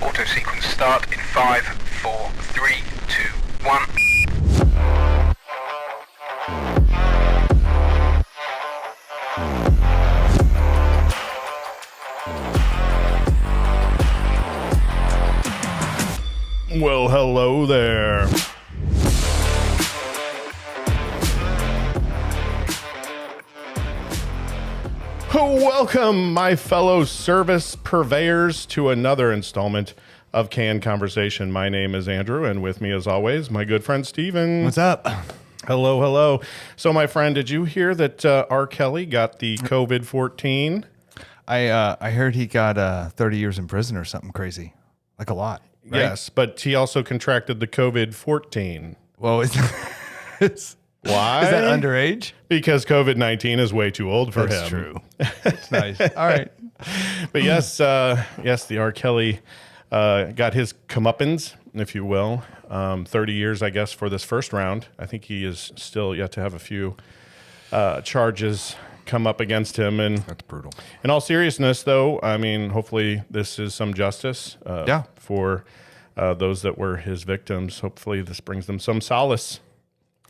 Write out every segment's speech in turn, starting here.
Auto sequence start in 5, 4, 3, 2, 1. Well, hello there. Welcome, my fellow service purveyors, to another installment of Can Conversation. My name is Andrew, and with me, as always, my good friend Steven. What's up? Hello, hello. So, my friend, did you hear that R. Kelly got the COVID-14? I heard he got 30 years in prison or something crazy, like a lot. Right? Yes, but he also contracted the COVID-14. Well, Why? Is that underage? Because COVID-19 is way too old for him. That's true. That's nice. All right. But yes, the R. Kelly got his comeuppance, if you will. 30 years, I guess, for this first round. I think he is still yet to have a few charges come up against him. And that's brutal. In all seriousness, though, I mean, hopefully this is some justice for those that were his victims. Hopefully this brings them some solace.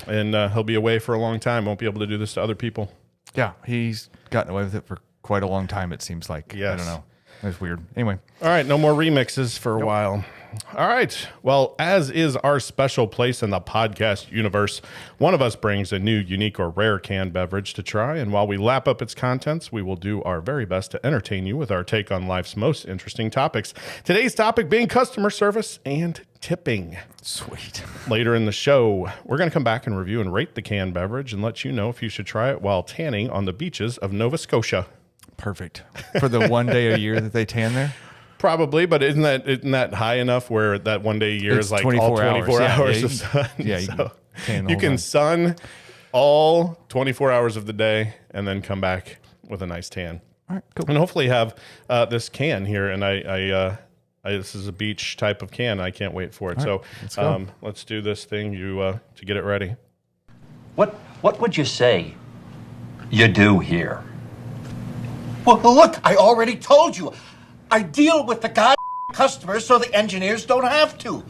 And he'll be away for a long time. Won't be able to do this to other people. Yeah, he's gotten away with it for quite a long time, it seems like. Yes. I don't know. It's weird. Anyway. All right, no more remixes for a while. All right. Well, as is our special place in the podcast universe, one of us brings a new, unique, or rare canned beverage to try. And while we lap up its contents, we will do our very best to entertain you with our take on life's most interesting topics. Today's topic being customer service and tipping. Sweet. Later in the show, we're going to come back and review and rate the canned beverage and let you know if you should try it while tanning on the beaches of Nova Scotia. Perfect. For the one day a year that they tan there? Probably, but isn't that high enough where that one day a year It's is like 24 all 24 hours of sun? Yeah, you can tan the you whole can time. sun all 24 hours of the day and then come back with a nice tan. All right, cool. And hopefully have this can here. And I this is a beach type of can. I can't wait for it. All right, So let's do this thing to get it ready. What would you say you do here? Well, look, I already told you. I deal with the customers so the engineers don't have to.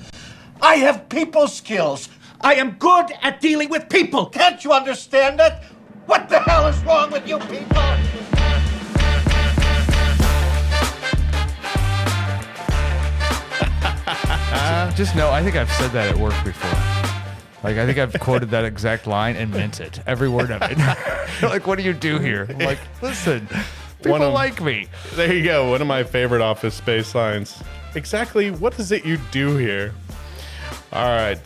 I have people skills. I am good at dealing with people. Can't you understand that? What the hell is wrong with you people? Just know, I think I've said that at work before. Like, I think I've quoted that exact line and meant it. Every word of it. Like, what do you do here? I'm like, listen, people like me. There you go. One of my favorite Office Space lines. Exactly what is it you do here? All right.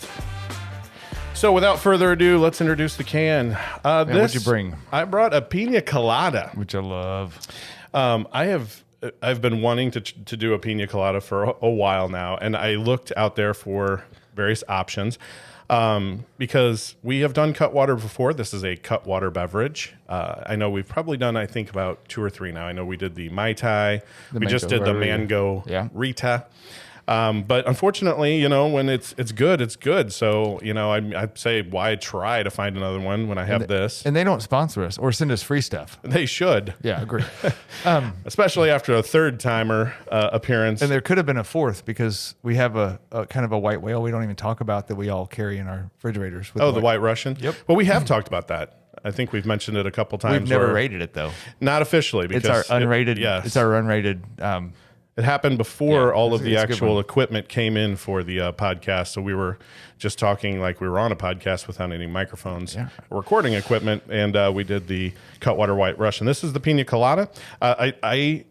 So without further ado, let's introduce the can. What'd you bring? I brought a Pina Colada. Which I love. I've been wanting to do a Pina Colada for a while now, and I looked out there for various options. Because we have done Cutwater before. This is a Cutwater beverage. I know we've probably done, I think, about 2 or 3 now. I know we did the Mai Tai. We just did the Mango Rita. But unfortunately, when it's good, it's good. So, I'd say why try to find another one when I have this? And they don't sponsor us or send us free stuff. They should. Yeah, agree. Especially after a third timer appearance. And there could have been a fourth because we have a kind of a white whale we don't even talk about that we all carry in our refrigerators. With the White Russian? Yep. Well, we have talked about that. I think we've mentioned it a couple times. We've never rated it, though. Not officially. Because it's our unrated. It's our unrated. It happened before all of the actual equipment came in for the podcast. So we were just talking like we were on a podcast without any microphones, recording equipment, and we did the Cutwater White Russian. This is the Pina Colada. I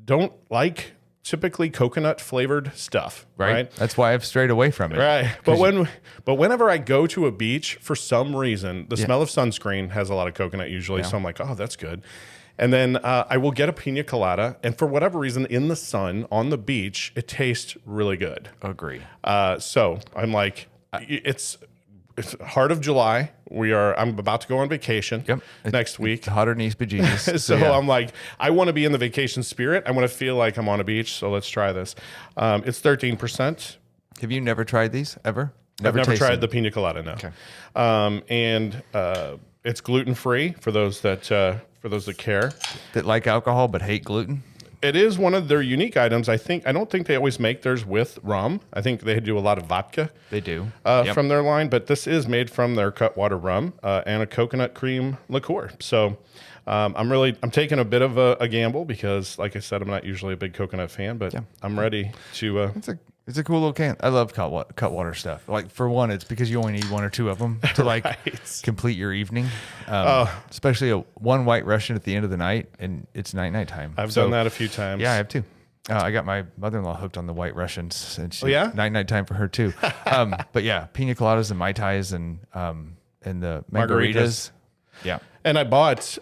don't like typically coconut flavored stuff, right? That's why I've strayed away from it. Right. But whenever I go to a beach, for some reason, the smell of sunscreen has a lot of coconut usually. So I'm like, oh, that's good. And then I will get a Pina Colada, and for whatever reason, in the sun on the beach, it tastes really good. Agree. So I'm like, it's heart of July. I'm about to go on vacation next week. It's hotter than East Bejesus. So I'm like, I want to be in the vacation spirit. I want to feel like I'm on a beach. So let's try this. It's 13%. Have you never tried these ever? I've never tried the Pina Colada, no. Okay. And it's gluten free for those that care. That like alcohol but hate gluten? It is one of their unique items. I don't think they always make theirs with rum. I think they do a lot of vodka. They do. From their line, but this is made from their Cutwater rum and a coconut cream liqueur. So I'm taking a bit of a gamble because, like I said, I'm not usually a big coconut fan, but I'm ready to. It's a cool little can. I love Cutwater stuff. Like, for one, it's because you only need one or two of them to like complete your evening. Especially one White Russian at the end of the night, and it's night time. I've done that a few times. Yeah, I have too. I got my mother-in-law hooked on the White Russians, and night time for her too. But yeah, pina coladas and mai tais and the margaritas. Yeah. And I bought,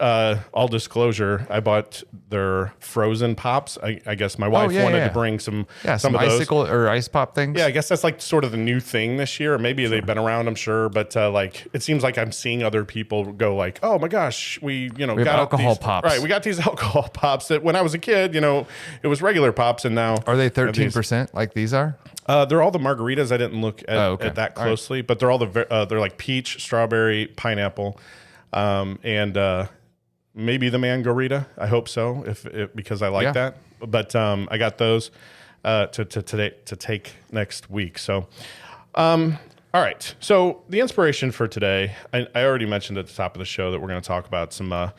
all disclosure, I bought their frozen pops. I guess my wife wanted to bring some some of those. icicle or ice pop things. Yeah, I guess that's like sort of the new thing this year. Maybe they've been around, I'm sure. But like, it seems like I'm seeing other people go like, oh my gosh, we have got alcohol these, pops. Right, we got these alcohol pops that when I was a kid, it was regular pops. And now. Are they 13% like these are? They're all the margaritas. I didn't look at that closely, but they're all they're like peach, strawberry, pineapple. And maybe the mangarita. I hope so, because I like that. But I got those to take next week. So, all right. So the inspiration for today, I already mentioned at the top of the show that we're going to talk about some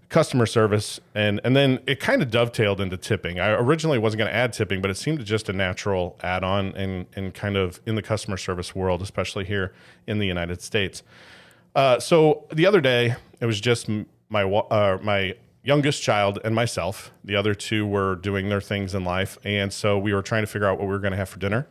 customer service, and then it kind of dovetailed into tipping. I originally wasn't going to add tipping, but it seemed just a natural add-on and kind of in the customer service world, especially here in the United States. So the other day, it was just my youngest child and myself. The other two were doing their things in life, and so we were trying to figure out what we were going to have for dinner.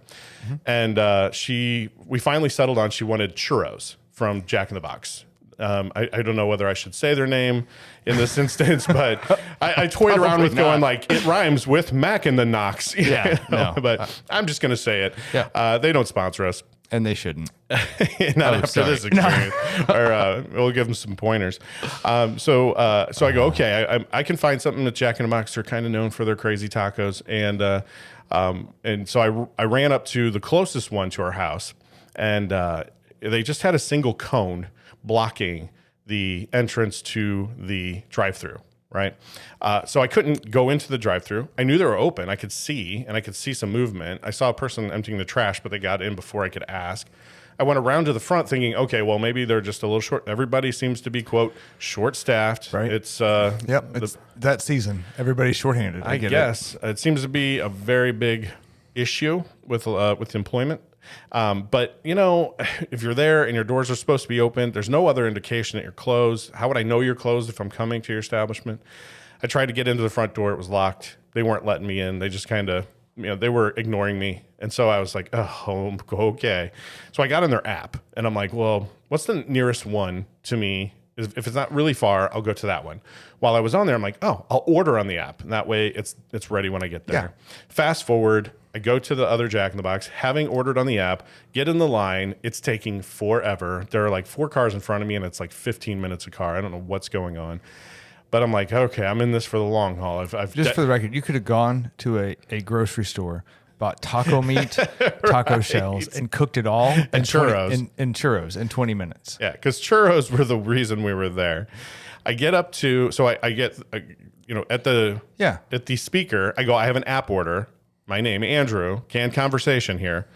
And we finally settled on she wanted churros from Jack in the Box. I don't know whether I should say their name in this instance, but I toyed around with going like, it rhymes with Mac in the Knox. But I'm just going to say it. Yeah. They don't sponsor us. And they shouldn't. Not after this experience. Or we'll give them some pointers. So I go, okay, I can find something that Jack in the Box are kind of known for their crazy tacos. And so I ran up to the closest one to our house, and they just had a single cone blocking the entrance to the drive-through. Right. So I couldn't go into the drive-thru. I knew they were open. I could see some movement. I saw a person emptying the trash, but they got in before I could ask. I went around to the front thinking, okay, well, maybe they're just a little short. Everybody seems to be, quote, short-staffed. Right. It's it's that season. Everybody's shorthanded. I guess. It seems to be a very big issue with employment. But if you're there and your doors are supposed to be open, there's no other indication that you're closed. How would I know you're closed if I'm coming to your establishment? I tried to get into the front door. It was locked. They weren't letting me in. They just kind of, they were ignoring me. And so I was like, oh, okay. So I got in their app and I'm like, well, what's the nearest one to me? If it's not really far, I'll go to that one. While I was on there, I'm like, oh, I'll order on the app. And that way it's ready when I get there. Yeah. Fast forward, I go to the other Jack in the Box, having ordered on the app, get in the line. It's taking forever. There are like 4 cars in front of me, and it's like 15 minutes a car. I don't know what's going on. But I'm like, okay, I'm in this for the long haul. Just for the record, you could have gone to a grocery store, bought taco meat, taco shells, and cooked it all. And churros. And churros in 20 minutes. Yeah, because churros were the reason we were there. I get up to, so I get, at the speaker, I go, I have an app order. My name, Andrew, canned conversation here.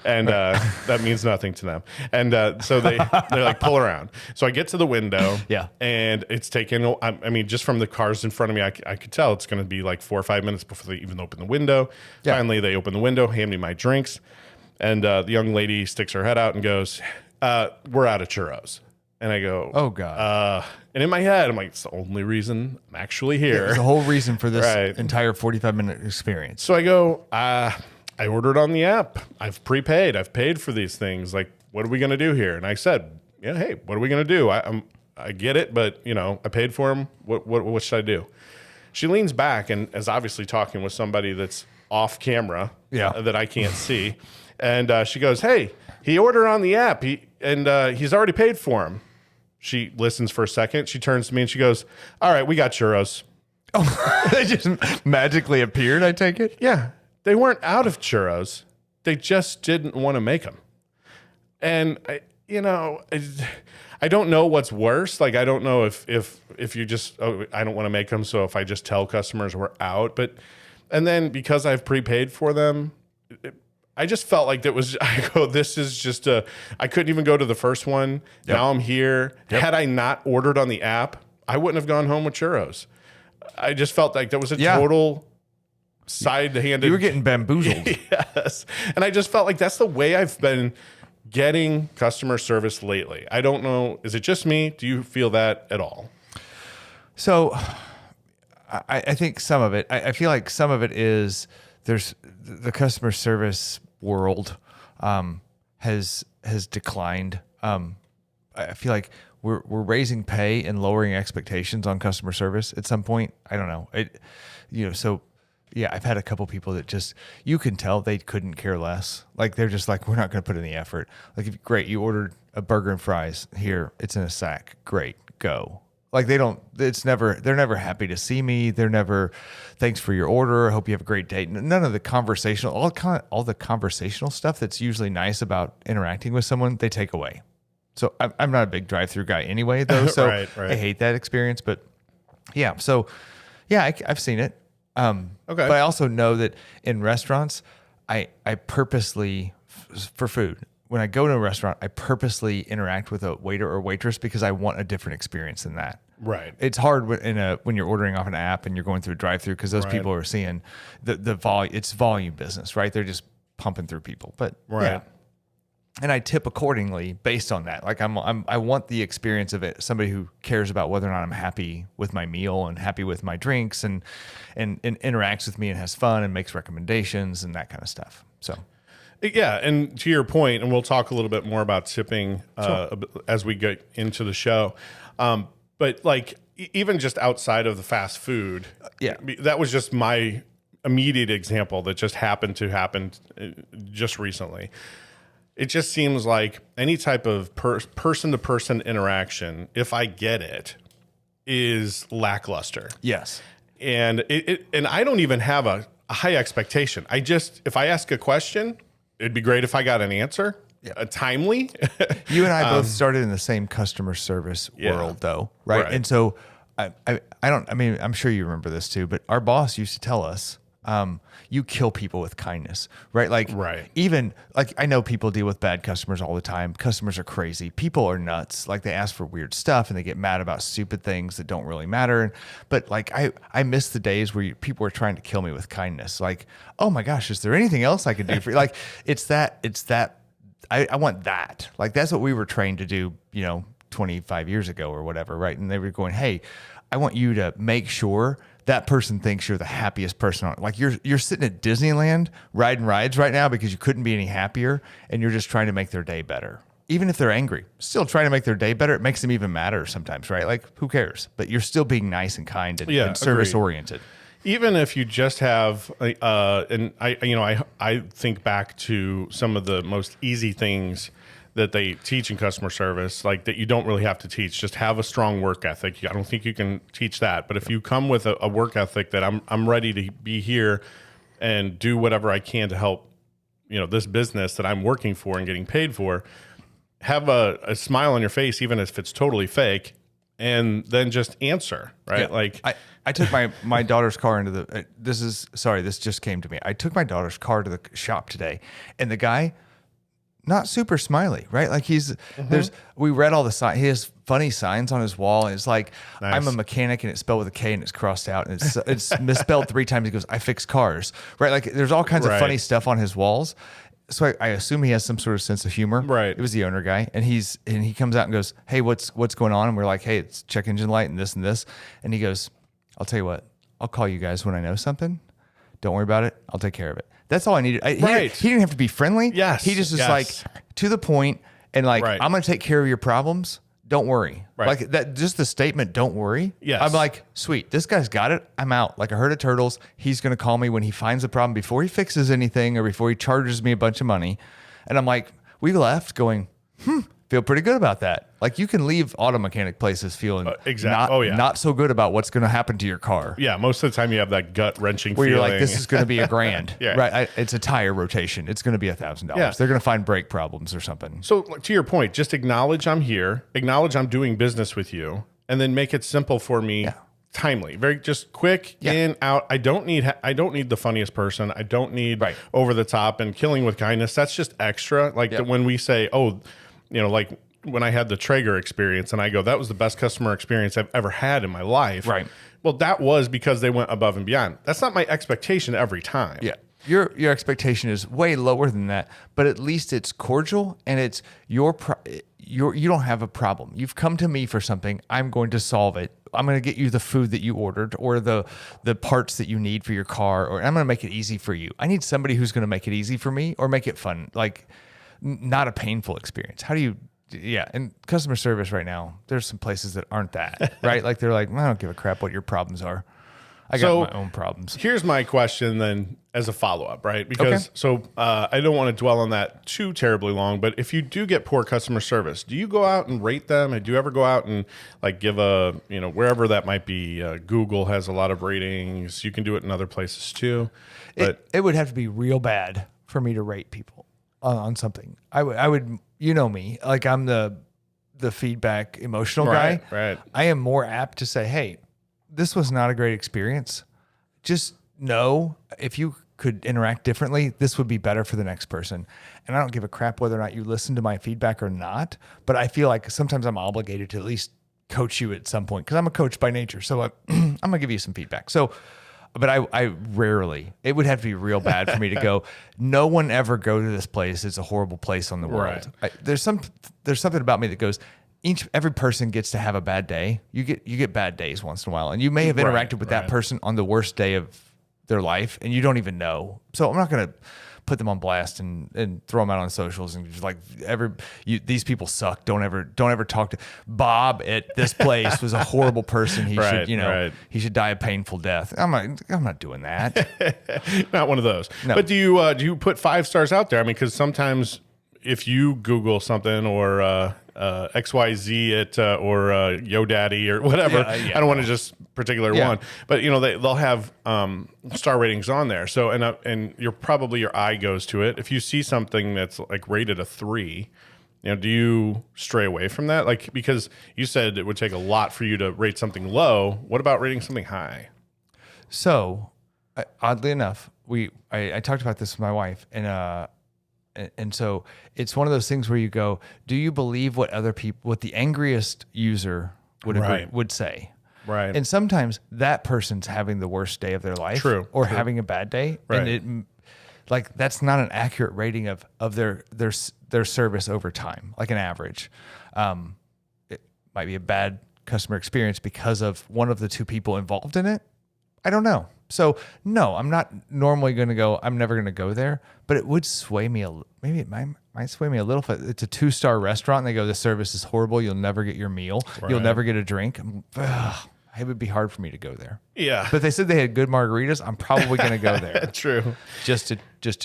And that means nothing to them. And so they like pull around. So I get to the window. Yeah. And it's taken, just from the cars in front of me, I could tell it's going to be like 4 or 5 minutes before they even open the window. Yeah. Finally, they open the window, hand me my drinks. And the young lady sticks her head out and goes, we're out of churros. And I go, oh, God. And in my head, I'm like, it's the only reason I'm actually here. It's the whole reason for this entire 45-minute experience. So I go, I ordered on the app. I've prepaid. I've paid for these things. Like, what are we going to do here? And I said, hey, what are we going to do? I get it, but, I paid for them. What should I do? She leans back and is obviously talking with somebody that's off camera that I can't see. And she goes, hey, he ordered on the app. He's already paid for them. She listens for a second. She turns to me and she goes, all right, we got churros. Oh, they just magically appeared, I take it? Yeah. They weren't out of churros. They just didn't want to make them. And, I don't know what's worse. Like, I don't know if you just, I don't want to make them. So if I just tell customers we're out, and then because I've prepaid for them, I just felt like this is just I couldn't even go to the first one. Yep. Now I'm here. Yep. Had I not ordered on the app, I wouldn't have gone home with churros. I just felt like that was a total side-handed. You were getting bamboozled. Yes. And I just felt like that's the way I've been getting customer service lately. I don't know. Is it just me? Do you feel that at all? So I think some of it, I feel like some of it is there's the customer service world has declined. I feel like we're raising pay and lowering expectations on customer service at some point. I don't know. So yeah, I've had a couple people that just, you can tell they couldn't care less. Like, they're just like, we're not going to put in the effort. Like, great, you ordered a burger and fries. Here, it's in a sack. Great, go. Like, they're never happy to see me. They're never, thanks for your order. I hope you have a great day. None of the conversational, all the conversational stuff that's usually nice about interacting with someone, they take away. So I'm not a big drive-through guy anyway, though. So right. I hate that experience. But yeah, so yeah, I've seen it. Okay. But I also know that in restaurants, I purposely, for food, when I go to a restaurant, I purposely interact with a waiter or waitress because I want a different experience than that. Right. It's hard when you're ordering off an app and you're going through a drive-through because those people are seeing the volume. It's volume business, right? They're just pumping through people. But yeah. And I tip accordingly based on that. Like, I want the experience of it. Somebody who cares about whether or not I'm happy with my meal and happy with my drinks and interacts with me and has fun and makes recommendations and that kind of stuff. So, yeah. And to your point, and we'll talk a little bit more about tipping as we get into the show. But like, even just outside of the fast food, that was just my immediate example that just happened to happen just recently. It just seems like any type of person-to-person interaction, if I get it, is lackluster. Yes. And and I don't even have a high expectation. If I ask a question, it'd be great if I got an answer, timely. You and I both started in the same customer service world, though, right? And so I'm sure you remember this too, but our boss used to tell us, you kill people with kindness, right? Like, even like, I know people deal with bad customers all the time. Customers are crazy. People are nuts. Like, they ask for weird stuff and they get mad about stupid things that don't really matter. But like, I miss the days where people were trying to kill me with kindness. Like, oh my gosh, is there anything else I could do for you? Like, it's that I want that. Like, that's what we were trained to do, 25 years ago or whatever. Right. And they were going, hey, I want you to make sure that person thinks you're the happiest person on it. Like, you're sitting at Disneyland riding rides right now because you couldn't be any happier, and you're just trying to make their day better. Even if they're angry, still trying to make their day better. It makes them even madder sometimes, right? Like, who cares? But you're still being nice and kind and service oriented. Even if you just have, and I think back to some of the most easy things that they teach in customer service, like that you don't really have to teach. Just have a strong work ethic. I don't think you can teach that. But if you come with a work ethic that I'm ready to be here and do whatever I can to help, this business that I'm working for and getting paid for, have a smile on your face, even if it's totally fake, and then just answer, right? Yeah. Like, I took my daughter's car into this just came to me. I took my daughter's car to the shop today, and the guy, not super smiley, right? Like, we read all the signs. He has funny signs on his wall. And it's like, nice. I'm a mechanic, and it's spelled with a K and it's crossed out and it's misspelled 3 times. He goes, I fix cars, right? Like, there's all kinds of funny stuff on his walls. So I assume he has some sort of sense of humor. Right. It was the owner guy. And he comes out and goes, hey, what's going on? And we're like, hey, it's check engine light and this and this. And he goes, I'll tell you what, I'll call you guys when I know something. Don't worry about it. I'll take care of it. That's all I needed. He didn't have to be friendly. Yes. He just was like, to the point, and like, I'm going to take care of your problems. Don't worry. Right. Like that, just the statement, don't worry. Yes. I'm like, sweet, this guy's got it. I'm out. Like a herd of turtles. He's going to call me when he finds a problem before he fixes anything or before he charges me a bunch of money. And I'm like, we left going, feel pretty good about that. Like you can leave auto mechanic places feeling exactly. not so good about what's going to happen to your car. Yeah, most of the time you have that gut wrenching where feeling. you're like, this is going to be $1,000. Yeah. Right. It's a tire rotation. It's going to be $1,000. Yeah. They're going to find brake problems or something. So to your point, just acknowledge I'm here, acknowledge I'm doing business with you, and then make it simple for me. Timely, very just quick in, out. I don't need the funniest person. I don't need over the top and killing with kindness. That's just extra. Like when we say, oh, like when I had the Traeger experience and I go, that was the best customer experience I've ever had in my life. Right. Well, that was because they went above and beyond. That's not my expectation every time. Yeah. Your expectation is way lower than that, but at least it's cordial and it's you don't have a problem. You've come to me for something. I'm going to solve it. I'm going to get you the food that you ordered or the parts that you need for your car, or I'm going to make it easy for you. I need somebody who's going to make it easy for me or make it fun, like not a painful experience. How do you, and customer service right now, there's some places that aren't that, right? Like they're like, I don't give a crap what your problems are. I got my own problems. Here's my question then as a follow-up, right? Because I don't want to dwell on that too terribly long, but if you do get poor customer service, do you go out and rate them? And do you ever go out and like give wherever that might be? Google has a lot of ratings. You can do it in other places too. But it would have to be real bad for me to rate people on something. I would, me, like I'm the feedback emotional guy. Right. I am more apt to say, hey, this was not a great experience. Just know if you could interact differently, this would be better for the next person. And I don't give a crap whether or not you listen to my feedback or not, but I feel like sometimes I'm obligated to at least coach you at some point because I'm a coach by nature. So I'm going to give you some feedback. So, but I rarely, it would have to be real bad for me to go, no one ever go to this place. It's a horrible place on the world. Right. There's something about me that goes, every person gets to have a bad day. You get bad days once in a while, and you may have interacted with that person on the worst day of their life, and you don't even know. So I'm not going to put them on blast and throw them out on socials and just like these people suck. Don't ever talk to Bob at this place was a horrible person. He he should die a painful death. I'm not doing that. Not one of those. No. But do you put 5 stars out there? I mean, because sometimes if you Google something or XYZ at or YoDaddy or whatever. I don't want to just particular one, but they'll have star ratings on there. So and your eye goes to it. If you see something that's like rated a 3, do you stray away from that? Like because you said it would take a lot for you to rate something low. What about rating something high? So oddly enough, I talked about this with my wife and so it's one of those things where you go, do you believe what the angriest user would say? Right. And sometimes that person's having the worst day of their life or having a bad day. Right. And that's not an accurate rating of their service over time, like an average. It might be a bad customer experience because of one of the 2 people involved in it. I don't know. So no, I'm not normally going to go. I'm never going to go there, but it would sway me. Maybe it might sway me a little. If it's a 2-star restaurant and they go, the service is horrible. You'll never get your meal. Right. You'll never get a drink. It would be hard for me to go there. Yeah. But if they said they had good margaritas, I'm probably going to go there. True. Just to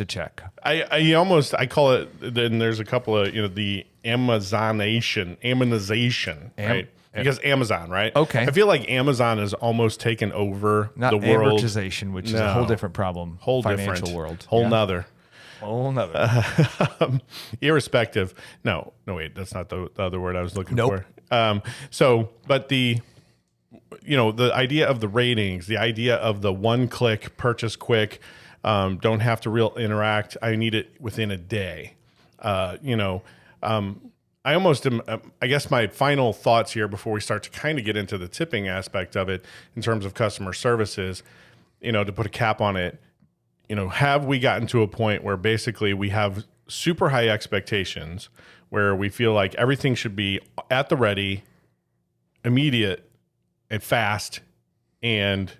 check. I call it. Then there's a couple of the Amazonization, right? Because Amazon, right? Okay. I feel like Amazon has almost taken over Not the world. amortization, which is a whole different problem. Financial world. Whole nother. Irrespective. No, wait, that's not the other word I was looking for. But the idea of the ratings, the idea of the 1-click purchase quick, don't have to real interact. I need it within a day. I almost am, I guess my final thoughts here before we start to kind of get into the tipping aspect of it in terms of customer services, to put a cap on it, have we gotten to a point where basically we have super high expectations where we feel like everything should be at the ready, immediate and fast, and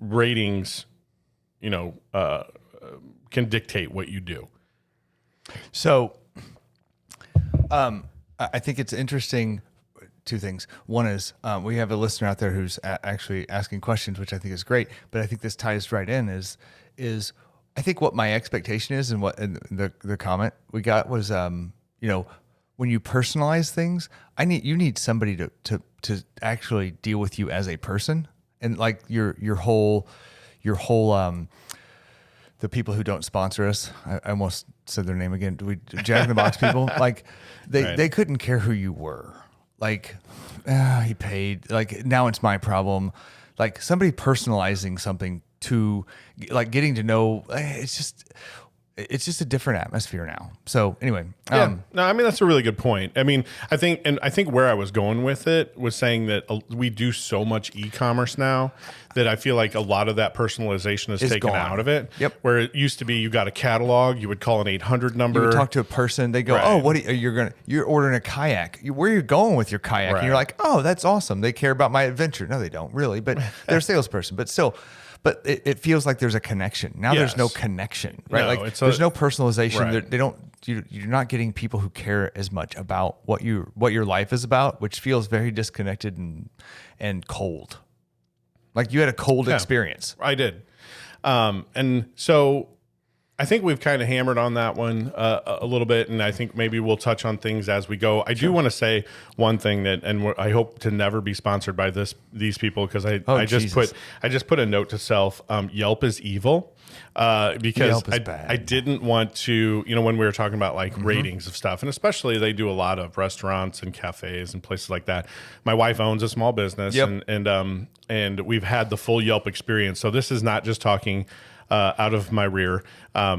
ratings, can dictate what you do? So, I think it's interesting. 2 things. One is we have a listener out there who's actually asking questions, which I think is great. But I think this ties right in. Is I think what my expectation is, and what the comment we got was, when you personalize things, you need somebody to actually deal with you as a person, and like your whole the people who don't sponsor us. I almost said their name again. Jack in the Box people, like they couldn't care who you were. Like, he paid. Like, now it's my problem. Like, somebody personalizing something to, like, getting to know. It's just a different atmosphere now. So anyway, no, I mean, that's a really good point. I mean, I think where I was going with it was saying that we do so much e-commerce now that I feel like a lot of that personalization is taken gone. out of it. Yep. Where it used to be, you got a catalog, you would call an 800 number. you would talk to a person. They go, Right. "Oh, you're ordering a kayak. Where are you going with your kayak?" And you're Right. like, "Oh, that's awesome. They care about my adventure." No, they don't really, but they're a salesperson. But still. But it feels like there's a connection. Now there's no Yes. connection, right? No, like it's there's no personalization. Right. You're not getting people who care as much about what your life is about, which feels very disconnected and cold. Like you had a cold experience. I did. And so I think we've kind of hammered on that one a little bit, and I think maybe we'll touch on things as we go. I do want to say one thing I hope to never be sponsored by these people, because I just put a note to self. Yelp is evil, because Yelp is bad. I didn't want to, when we were talking about like ratings of stuff, and especially they do a lot of restaurants and cafes and places like that. My wife owns a small business, and we've had the full Yelp experience. So this is not just talking out of my rear.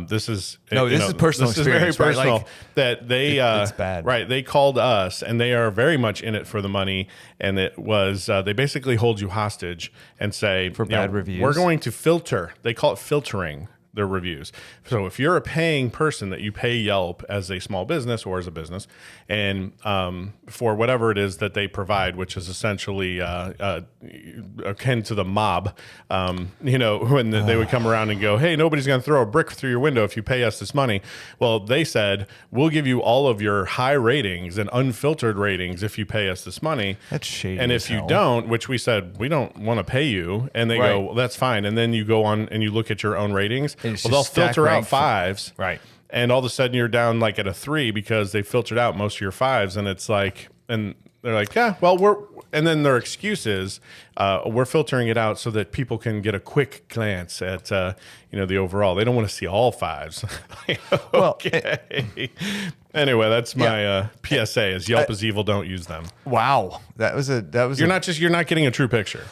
This is this is personal This is very experience, right? personal. Like, that they it's bad, right? They called us, and they are very much in it for the money. And it was they basically hold you hostage and say For bad reviews. We're going to filter. They call it filtering their reviews. So if you're a paying person that you pay Yelp as a small business or as a business, and for whatever it is that they provide, which is essentially akin to the mob, when they would come around and go, "Hey, nobody's going to throw a brick through your window if you pay us this money." Well, they said, "We'll give you all of your high ratings and unfiltered ratings if you pay us this money." That's shady And as if you hell. don't, which we said, we don't want to pay you, and they go, Right. "Well, that's fine." And then you go on and you look at your own ratings. And it's Well, they'll just stack filter out rank fives, Right. And all of a sudden you're down like at a 3 because they filtered out most of your fives, and it's like, and they're like, "Yeah, well, and then their excuse is, we're filtering it out so that people can get a quick glance at, the overall. They don't want to see all fives." Okay. Anyway, that's my PSA: is Yelp is evil. Don't use them. Wow, You're not getting a true picture.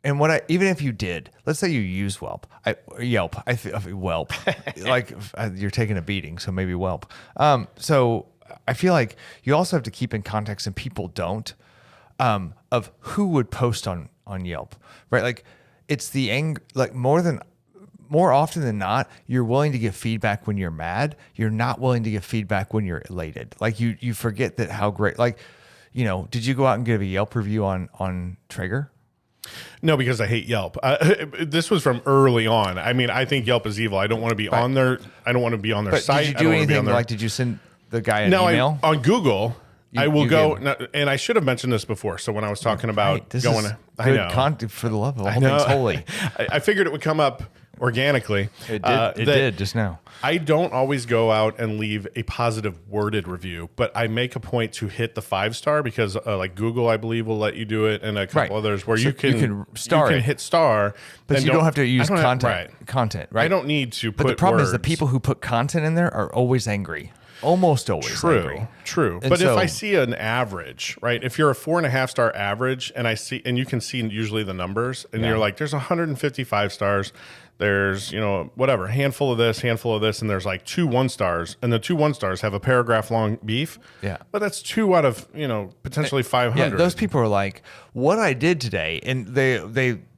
And even if you did, let's say you use Yelp, Whelp, like you're taking a beating, so maybe Whelp. So I feel like you also have to keep in context, and people don't, of who would post on Yelp, right? Like it's the anger, like more often than not, you're willing to give feedback when you're mad. You're not willing to give feedback when you're elated. Like you forget that how great, like, did you go out and give a Yelp review on Traeger? No, because I hate Yelp. This was from early on. I mean, I think Yelp is evil. I don't want to be on their. I don't want to be on their But site. did you I do don't wanna be anything on their, like? Did you send the guy an no, email? on Google. I will you go, gave and I should have mentioned this before. So when I was talking about Right, this going, is I good know. content for the love of all I know. things holy. I figured it would come up organically. It did. It did just now. I don't always go out and leave a positive worded review, but I make a point to hit the 5-star because like Google, I believe, will let you do it, and a couple Right. others where So you can star it. hit star, But and you don't have to use I don't have- content, right? I don't need to But put the problem is the words. people who put content in there are always angry. Almost always angry. True. And But if so- I see an average, right? If you're a 4.5-star average, and you can see usually the numbers, and you're like, there's 155 stars. There's, whatever, handful of this, and there's like 2 1-stars, and the 2 1-stars have a paragraph long beef. Yeah. But that's 2 out of, potentially 500. Yeah, those people are like, what I did today, and they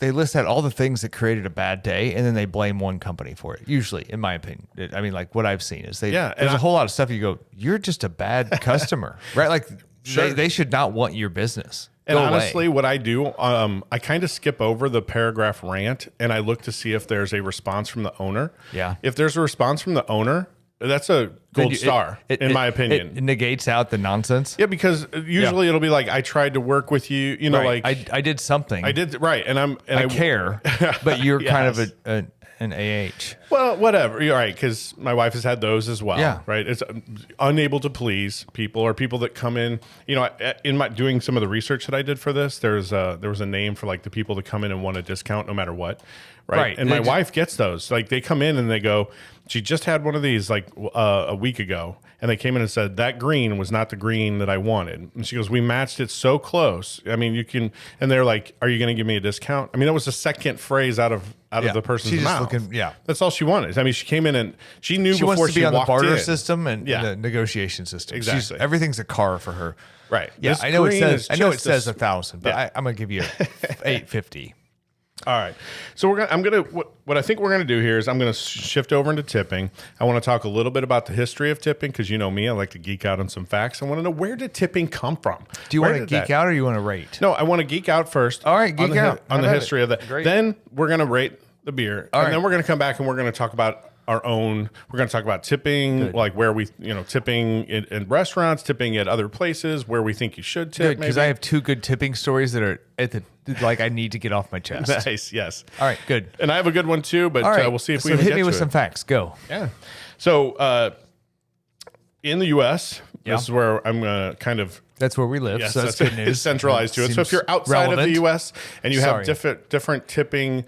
list out all the things that created a bad day, and then they blame one company for it. Usually, in my opinion, I mean, like what I've seen is there's a whole lot of stuff you go, you're just a bad customer, right? Like Sure. they should not want your business. And Go away. honestly, what I do, I kind of skip over the paragraph rant, and I look to see if there's a response from the owner. Yeah. If there's a response from the owner, that's a gold star, in my opinion. It negates out the nonsense. Yeah, because usually it'll be like, I tried to work with you, Right. like I did something. I did right, and I care, but you're kind of and AH. Well, whatever. You're right, because my wife has had those as well. Yeah. Right. It's unable to please people, or people that come in. In my doing some of the research that I did for this, there was a name for like the people that come in and want a discount no matter what. Right. And my wife gets those. Like they come in and they go, she just had one of these like a week ago, and they came in and said that green was not the green that I wanted. And she goes, we matched it so close. I mean, you can. And they're like, are you going to give me a discount? I mean, that was the second phrase out of the person's She's just mouth. that's all she wanted. I mean, she came in and she knew she before wants to be on the walked barter in. system and the negotiation system. Exactly. Everything's a car for her. Right. Yeah, This I know it green says. is I know it just says 1,000, but Yeah. I'm gonna give you $850. All right. So what I think we're gonna do here is I'm gonna shift over into tipping. I want to talk a little bit about the history of tipping, because you know me, I like to geek out on some facts. I want to know, where did tipping come from? Do you Where want to did geek that- out or you want to rate? No, I want to geek out first. All right, geek out. On the How about history it? of that. Great. Then we're gonna rate the beer, All and right. then we're gonna come back and we're gonna talk about our own. We're going to talk about tipping, like where we, tipping in restaurants, tipping at other places, where we think you should tip. Good, because I have two good tipping stories that are at the I need to get off my chest. Nice, yes. All right, good. And I have a good one too, but All right, we'll see if so we can hit get me with to some it. facts. Go. Yeah. So in the U.S., Yeah. this is where I'm going to kind of. That's where we live. Yes, so that's good news. It's centralized to it. So Seems if you're outside of the relevant. U.S. and you Sorry. have different tipping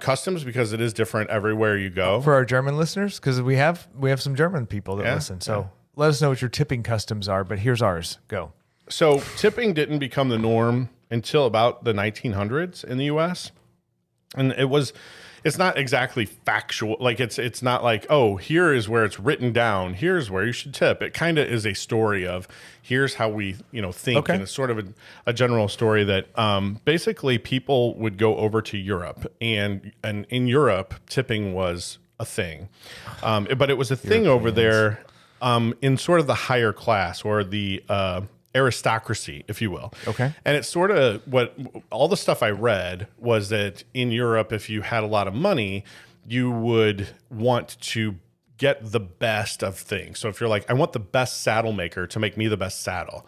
customs, because it is different everywhere you go. For our German listeners, because we have some German people that Yeah, listen. So let us know what your tipping customs are. But here's ours. Go. So tipping didn't become the norm until about the 1900s in the U.S. And it's not exactly factual. Like it's not like, oh, here is where it's written down. Here's where you should tip. It kind of is a story of here's how we, think. Okay. And it's sort of a general story that basically people would go over to Europe, and in Europe, tipping was a thing. But it was a thing over there in sort of the higher class, or the aristocracy, if you will. Okay. And it's sort of what all the stuff I read was that in Europe, if you had a lot of money, you would want to get the best of things. So if you're like, I want the best saddle maker to make me the best saddle.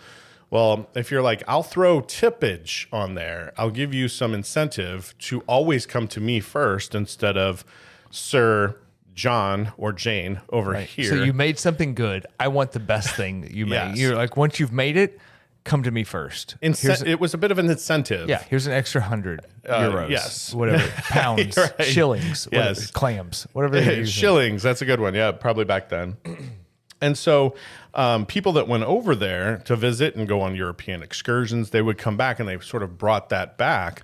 Well, if you're like, I'll throw tippage on there, I'll give you some incentive to always come to me first instead of Sir John or Jane over here. So you made something good. I want the best thing that you made. Yes. You're like, once you've made it, come to me first. It was a bit of an incentive. Yeah, here's an extra 100 euros. yes. Whatever. Pounds, You're right. shillings, whatever, Yes. clams, whatever they're using. Shillings, that's a good one. Yeah, probably back then. And so people that went over there to visit and go on European excursions, they would come back and they sort of brought that back.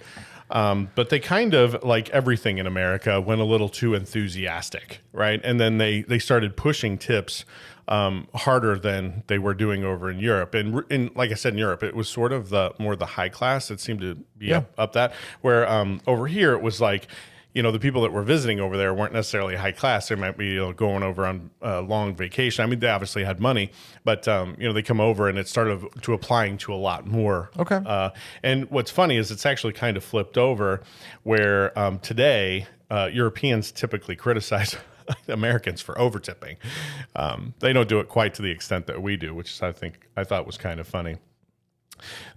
But they kind of, like everything in America, went a little too enthusiastic, right? And then they started pushing tips harder than they were doing over in Europe. And like I said, in Europe, it was sort of more the high class. It seemed to be up that. Where over here, it was like, the people that were visiting over there weren't necessarily high class. They might be going over on a long vacation. I mean, they obviously had money, but they come over and it started to applying to a lot more. Okay. And what's funny is it's actually kind of flipped over, where today Europeans typically criticize Americans for over tipping. They don't do it quite to the extent that we do, which is, I thought was kind of funny.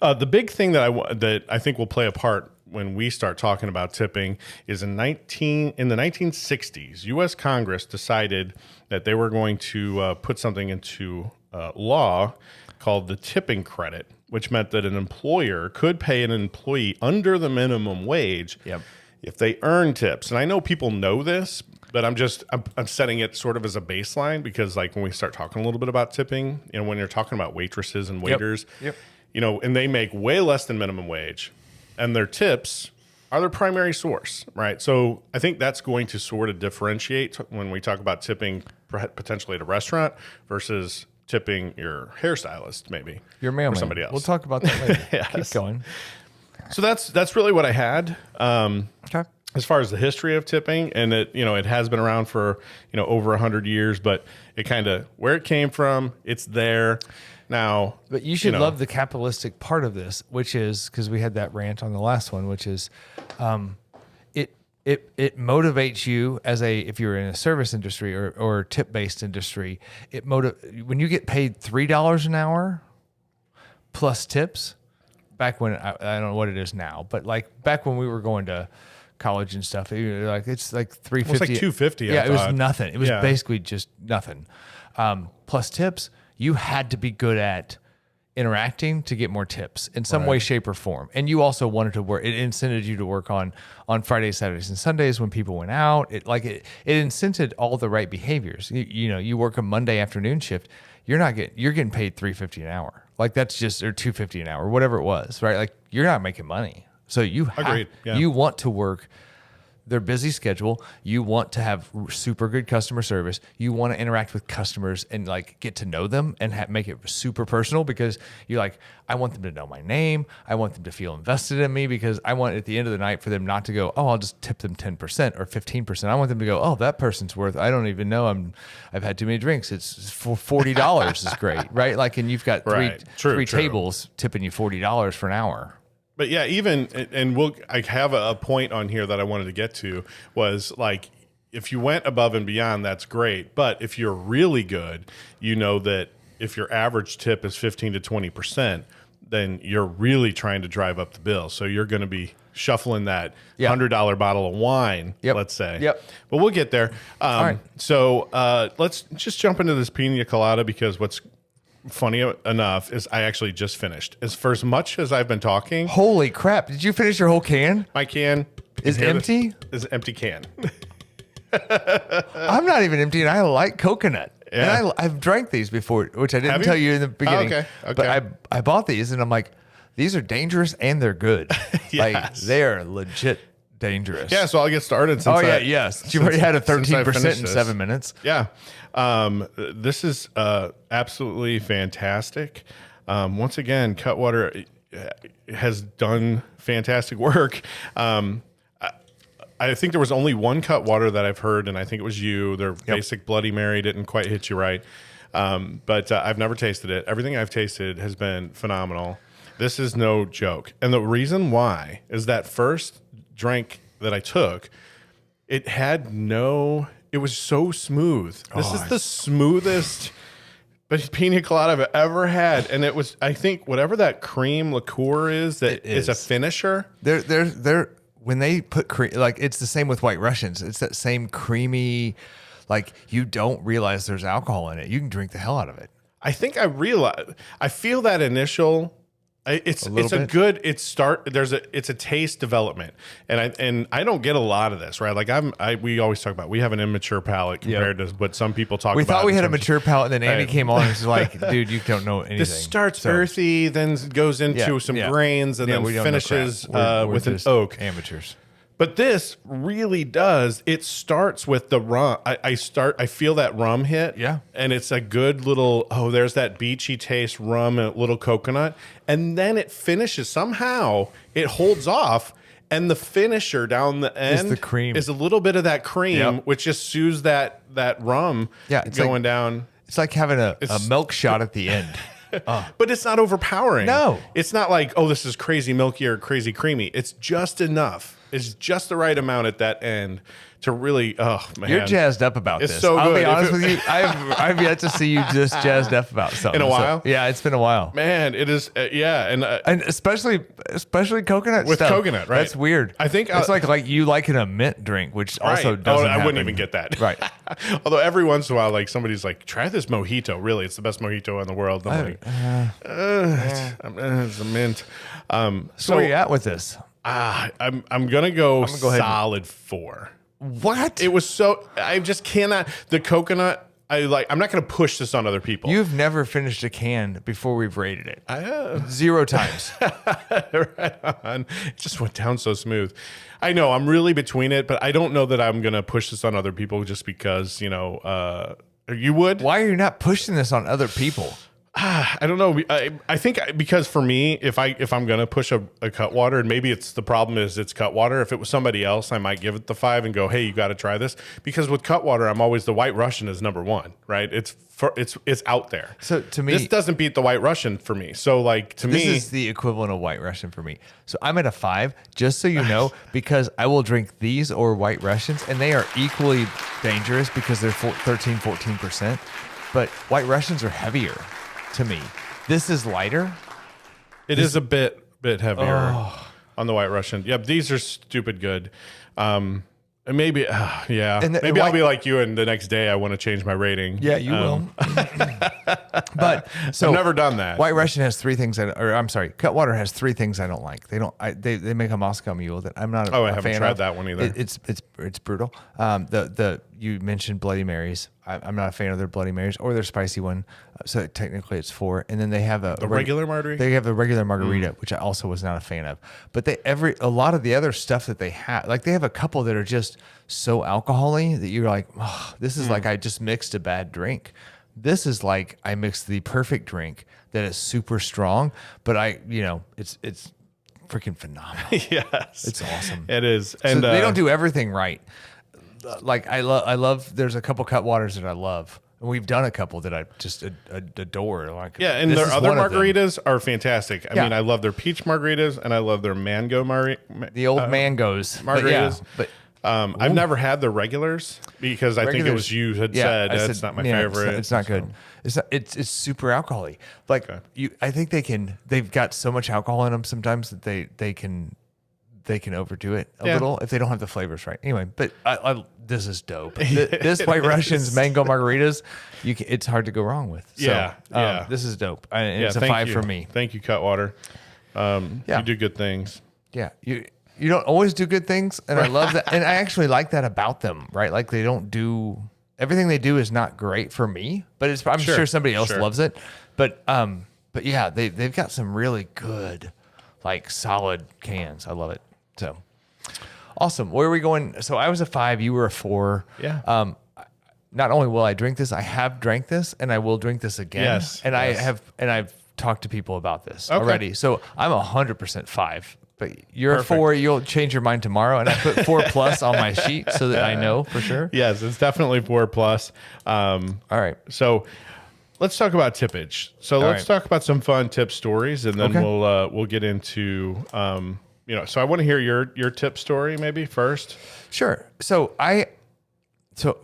The big thing that I think will play a part when we start talking about tipping is in the 1960s, U.S. Congress decided that they were going to put something into law called the tipping credit, which meant that an employer could pay an employee under the minimum wage if they earn tips. And I know people know this, but I'm setting it sort of as a baseline, because like when we start talking a little bit about tipping, when you're talking about waitresses and waiters, and they make way less than minimum wage, and their tips are their primary source, right? So I think that's going to sort of differentiate when we talk about tipping potentially at a restaurant versus tipping your hairstylist, maybe Your mailman. or somebody else. We'll talk about that later. Yes. Keep going. So that's really what I had. Okay. As far as the history of tipping, and it has been around for over 100 years, but it kind of, where it came from, it's there now. But you should love the capitalistic part of this, which is, because we had that rant on the last one, which is it motivates you if you're in a service industry or tip based industry. When you get paid $3 an hour plus tips, back when I don't know what it is now, but like back when we were going to college and stuff. It's like $350. It was like $250. Yeah, I it was thought. nothing. It was Yeah. basically just nothing. Plus tips, you had to be good at interacting to get more tips in some way, shape, or form. And you also wanted to work. It incented you to work on Fridays, Saturdays, and Sundays when people went out. It incented all the right behaviors. You work a Monday afternoon shift. You're getting paid $350 an hour. Like that's just, or $250 an hour, whatever it was, right? Like you're not making money. So Agreed. Yeah. You want to work their busy schedule. You want to have super good customer service. You want to interact with customers and like get to know them and make it super personal, because I want them to know my name. I want them to feel invested in me, because I want at the end of the night for them not to go, oh, I'll just tip them 10% or 15%. I want them to go, oh, that person's worth, I don't even know I've had too many drinks. It's for $40 is great. Right. Like, and you've got three tables tipping you $40 for an hour. But yeah, I have a point on here that I wanted to get to, was like, if you went above and beyond, that's great. But if you're really good, you know that if your average tip is 15 to 20%, then you're really trying to drive up the bill. So you're going to be shuffling that $100 bottle of wine, let's say. Yep. But we'll get there. All right. So let's just jump into this pina colada, because what's funny enough is I actually just finished. For as much as I've been talking. Holy crap. Did you finish your whole can? My can is empty? Is an empty can. I'm not even empty, and I like coconut. Yeah. And I've drank these before, which I didn't tell you in the beginning. Oh, okay. But I bought these, and I'm like, these are dangerous and they're good. Yes. Like, they are legit dangerous. Yeah, so I'll get started. You've already had a 13% in 7 minutes. Yeah. This is absolutely fantastic. Once again, Cutwater has done fantastic work. I think there was only one Cutwater that I've heard, and I think it was you. Their basic Bloody Mary didn't quite hit you right. But I've never tasted it. Everything I've tasted has been phenomenal. This is no joke. And the reason why is that first drink that I took, it was so smooth. This is the smoothest pina colada I've ever had. And it was, I think, whatever that cream liqueur is, that is a finisher. They're when they put cream, like, it's the same with White Russians. It's that same creamy, like, you don't realize there's alcohol in it. You can drink the hell out of it. I think I feel that initial. It's a taste development, and I don't get a lot of this, right? Like we always talk about, we have an immature palate compared to what some people talk about. We thought we had a mature palate, and then Andy came on and was like, dude, you don't know anything. This starts earthy, then goes into some grains, and then finishes with an oak. Amateurs. But this really does. It starts with the rum. I feel that rum hit. Yeah. And it's a good little, there's that beachy taste, rum, and a little coconut. And then it finishes. Somehow it holds off. And the finisher down the end the cream. Is a little bit of that cream, which just soothes that rum going down. It's like having a milk shot at the end. But it's not overpowering. No. It's not like, this is crazy milky or crazy creamy. It's just enough. It's just the right amount at that end to really, man. You're jazzed up about it's this. So I'll good. be honest with you. I've yet to see you just jazzed up about something. In a while? Yeah, it's been a while. Man, it is, And especially coconut with stuff. coconut, right? That's weird. I think it's like you like in a mint drink, which also doesn't I wouldn't happen. even get that. Right. Although every once in a while, like, somebody's like, try this mojito. Really, it's the best mojito in the world. I'm it's a mint. So where are you at with this? I'm gonna go solid 4. What? It was so, I just cannot. The coconut, I'm not gonna push this on other people. You've never finished a can before we've rated it. I have 0 times. Right on. It just went down so smooth. I know I'm really between it, but I don't know that I'm gonna push this on other people just because, you would. Why are you not pushing this on other people? I don't know. I think because for me, if I'm gonna push a Cutwater, and maybe it's the problem is it's Cutwater. If it was somebody else, I might give it the 5 and go, hey, you got to try this. Because with Cutwater, I'm always the White Russian is number 1, right? It's out there. So to me, this doesn't beat the White Russian for me. So like to me, this is the equivalent of White Russian for me. So I'm at a 5, just so you know, because I will drink these or White Russians, and they are equally dangerous because they're 13-14%. But White Russians are heavier. To me, this is lighter. It is a bit heavier. on the White Russian. Yep, these are stupid good. And maybe, yeah. And maybe I'll be like you, and the next day I want to change my rating. Yeah, you will. But so I've never done that. White Russian has three things, Cutwater has three things I don't like. They make a Moscow Mule that I'm not. Oh, a I haven't fan tried of. that one either. It's brutal. You mentioned Bloody Marys. I'm not a fan of their Bloody Marys or their spicy one. So technically it's 4. And then they have the regular margarita. They have the regular margarita, which I also was not a fan of. But a lot of the other stuff that they have, like they have a couple that are just so alcohol-y that you're like, oh, this is like I just mixed a bad drink. This is like I mixed the perfect drink that is super strong, but it's freaking phenomenal. Yes, it's awesome. It is, And and they don't do everything right. Like I love. There's a couple Cutwaters that I love, and we've done a couple that I just adore. Like and their other margaritas are fantastic. I Yeah. mean, I love their peach margaritas, and I love their mango the old mangoes margaritas. But I've never had the regulars because I think it was you had said that's not my favorite. It's not good. It's super alcohol-y. Like I think they've got so much alcohol in them sometimes that they can overdo it a little if they don't have the flavors right. Anyway, but this is dope. This White Russian's mango margaritas, it's hard to go wrong with. So, this is dope. It's a 5 for me. Thank you, Cutwater. You do good things. Yeah, you don't always do good things, and I love that. And I actually like that about them, right? Like they don't do everything they do is not great for me, but I'm sure somebody else loves it. But yeah, they've got some really good, like solid cans. I love it. So awesome. Where are we going? So I was a 5, you were a 4. Yeah. Not only will I drink this, I have drank this, and I will drink this again. Yes. And I've talked to people about this already. So I'm 100% 5. But you're a 4. You'll change your mind tomorrow, and I put 4+ on my sheet so that I know for sure. Yes, it's definitely 4+. All right. So let's talk about tippage. So let's talk about some fun tip stories, and then we'll get into so I want to hear your tip story maybe first. Sure. So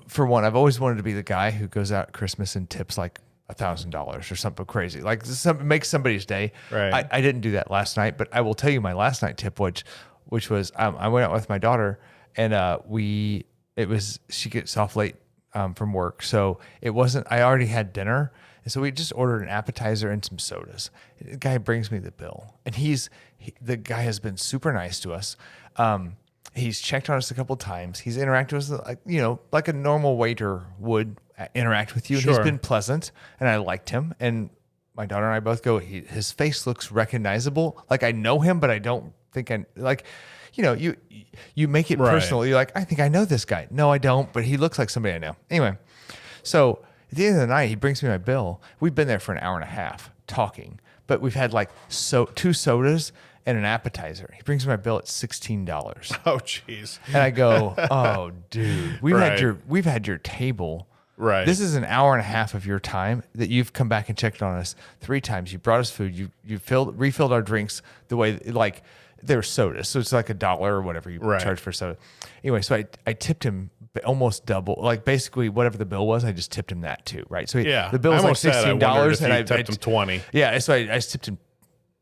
for one, I've always wanted to be the guy who goes out at Christmas and tips like $1,000 or something crazy, like makes somebody's day. Right. I didn't do that last night, but I will tell you my last night tip, which was I went out with my daughter, and she gets off late from work, so it wasn't. I already had dinner, and so we just ordered an appetizer and some sodas. The guy brings me the bill, and the guy has been super nice to us. He's checked on us a couple of times. He's interacted with us like a normal waiter would interact with you. And he's been pleasant, and I liked him. And my daughter and I both go, his face looks recognizable. Like I know him, but I don't think you make it personal. You're like, I think I know this guy. No, I don't, but he looks like somebody I know. Anyway, so at the end of the night, he brings me my bill. We've been there for an hour and a half talking, but we've had 2 sodas and an appetizer. He brings me my bill at $16. Oh, jeez. And I go, oh, dude, we've had your table. Right. This is an hour and a half of your time that you've come back and checked on us 3 times. You brought us food. You refilled our drinks the way they're sodas, so it's like $1 or whatever you charge for soda. Anyway, so I tipped him almost double, like basically whatever the bill was. I just tipped him that too, right? So the bill was like $16, and I tipped him 20. Yeah, so I tipped him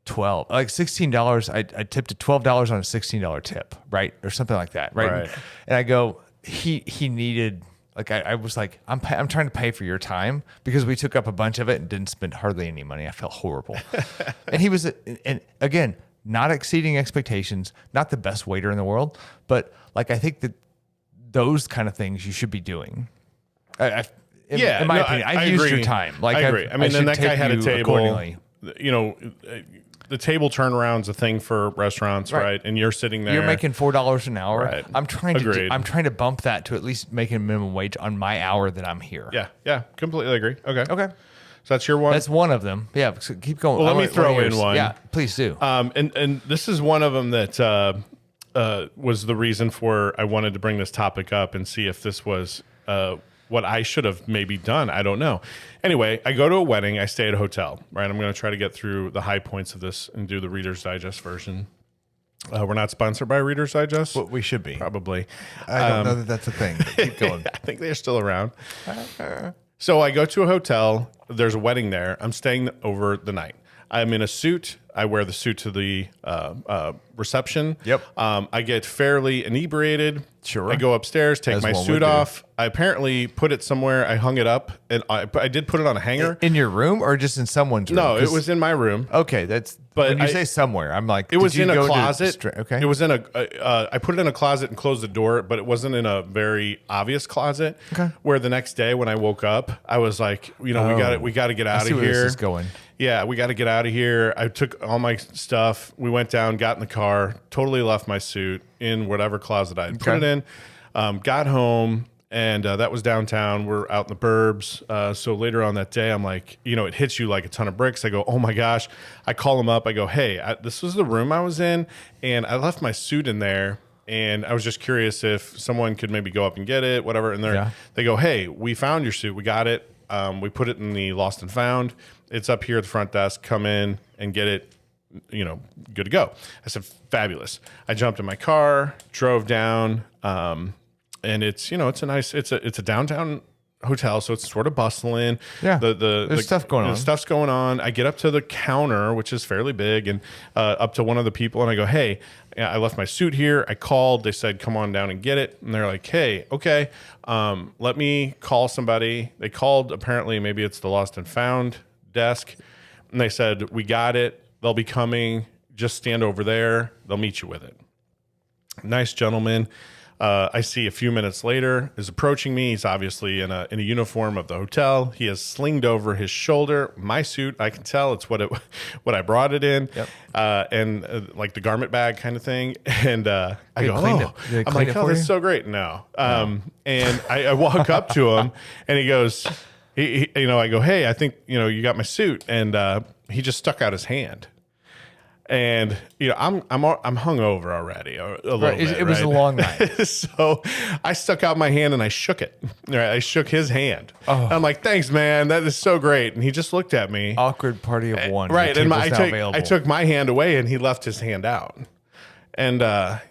12, like $16. I tipped it $12 on a $16 tip, right, or something like that, right? And I go, he needed. Like I was like, I'm trying to pay for your time because we took up a bunch of it and didn't spend hardly any money. I felt horrible. And he was, and again, not exceeding expectations, not the best waiter in the world, but like I think that those kind of things you should be doing. In my opinion, I've used your time. Like I agree. I mean, then that guy had a table. The table turnaround's a thing for restaurants, right? And you're sitting there. You're making $4 an hour. Right. I'm trying to bump that to at least make a minimum wage on my hour that I'm here. Yeah, completely agree. Okay. So that's your one. That's one of them. Yeah, so keep going. Well, let me throw in one. Yeah, please do. And this is one of them that was the reason for I wanted to bring this topic up and see if this was what I should have maybe done. I don't know. Anyway, I go to a wedding. I stay at a hotel, right? I'm going to try to get through the high points of this and do the Reader's Digest version. We're not sponsored by Reader's Digest. Well, we should be. Probably. I don't know that that's a thing. But keep going. I think they're still around. So I go to a hotel. There's a wedding there. I'm staying over the night. I'm in a suit. I wear the suit to the reception. Yep. I get fairly inebriated. Sure. I go upstairs, take As my one suit would do. off. I apparently put it somewhere. I hung it up, and I did put it on a hanger. In your room or just in someone's room? No, it 'Cause- was in my room. Okay, that's. But when you I- say somewhere, I'm like, It was did you in a go to closet. okay. It was in a. I put it in a closet and closed the door, but it wasn't in a very obvious closet. Okay. Where the next day when I woke up, I was like, we got to get out see of where here. this is going. Yeah, we got to get out of here. I took all my stuff. We went down, got in the car, totally left my suit in whatever closet I had put it in. Got home, and that was downtown. We're out in the burbs. So later on that day, I'm like, it hits you like a ton of bricks. I go, oh my gosh. I call them up. I go, hey, this was the room I was in, and I left my suit in there. And I was just curious if someone could maybe go up and get it, whatever. And they go, hey, we found your suit. We got it. We put it in the lost and found. It's up here at the front desk. Come in and get it, good to go. I said, fabulous. I jumped in my car, drove down, and it's a downtown hotel, so it's sort of bustling. Yeah. There's stuff going on. Stuff's going on. I get up to the counter, which is fairly big, and up to one of the people, and I go, hey, I left my suit here. I called. They said, come on down and get it. And they're like, hey, okay, let me call somebody. They called, apparently, maybe it's the lost and found desk, and they said, we got it. They'll be coming. Just stand over there. They'll meet you with it. Nice gentleman. I see a few minutes later is approaching me. He's obviously in a uniform of the hotel. He has slinged over his shoulder my suit. I can tell it's what I brought it in, and like the garment bag kind of thing. And I go, cleaned oh, it. Did they I'm clean like, it oh, for that's you? so great. No, and I walk up to him, and he goes, I go, hey, I think you got my suit, and he just stuck out his hand. And I'm hungover already a little bit. It was a long night. So I stuck out my hand and I shook it. Right, I shook his hand. Oh. I'm like, thanks, man. That is so great. And he just looked at me. Awkward party of one. Right, Your and table's now available. I took my hand away and he left his hand out. And I'm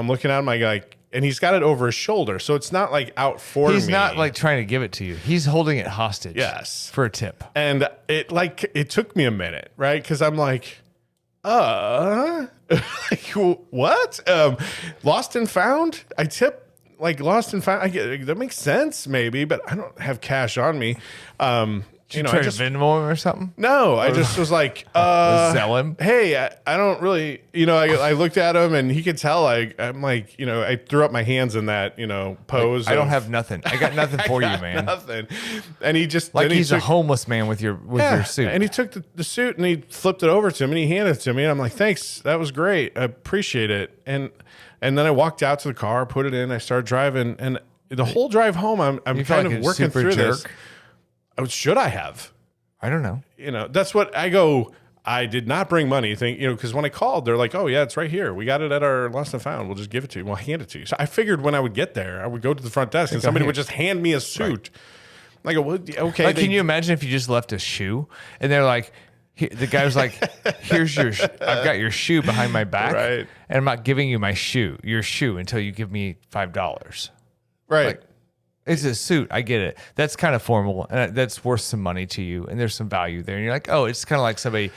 looking at him like, and he's got it over his shoulder, so it's not like out for me. He's not like trying to give it to you. He's holding it hostage. Yes, for a tip. And it took me a minute, right? Because I'm like, like, what? Lost and found? I tip like lost and found. I get that makes sense, maybe, but I don't have cash on me. Try to Venmo him or something? No, I just was like, sell him? Hey, I don't really, I looked at him and he could tell I'm like, I threw up my hands in that, pose. I don't have nothing. I got nothing for you, man. Nothing. And he just Like then he's a homeless man with your suit. And he took the suit and he flipped it over to me and he handed it to me. And I'm like, thanks. That was great. I appreciate it. And then I walked out to the car, put it in, I started driving. And the whole drive home, I'm You kind feel like of a working super through jerk? this. Should I have? I don't know. That's what I go. I did not bring money. Because when I called, they're like, "Oh yeah, it's right here. We got it at our lost and found. We'll just give it to you. We'll hand it to you." So I figured when I would get there, I would go to the front desk and somebody would just hand me a suit. I go, well, okay. Like, can you imagine if you just left a shoe and they're like, the guy was like, "Here's I've got your shoe behind my back, Right. and I'm not giving you your shoe until you give me $5." Right. Like, it's a suit. I get it. That's kind of formal, and that's worth some money to you, and there's some value there. And you're like, oh, it's kind of like somebody,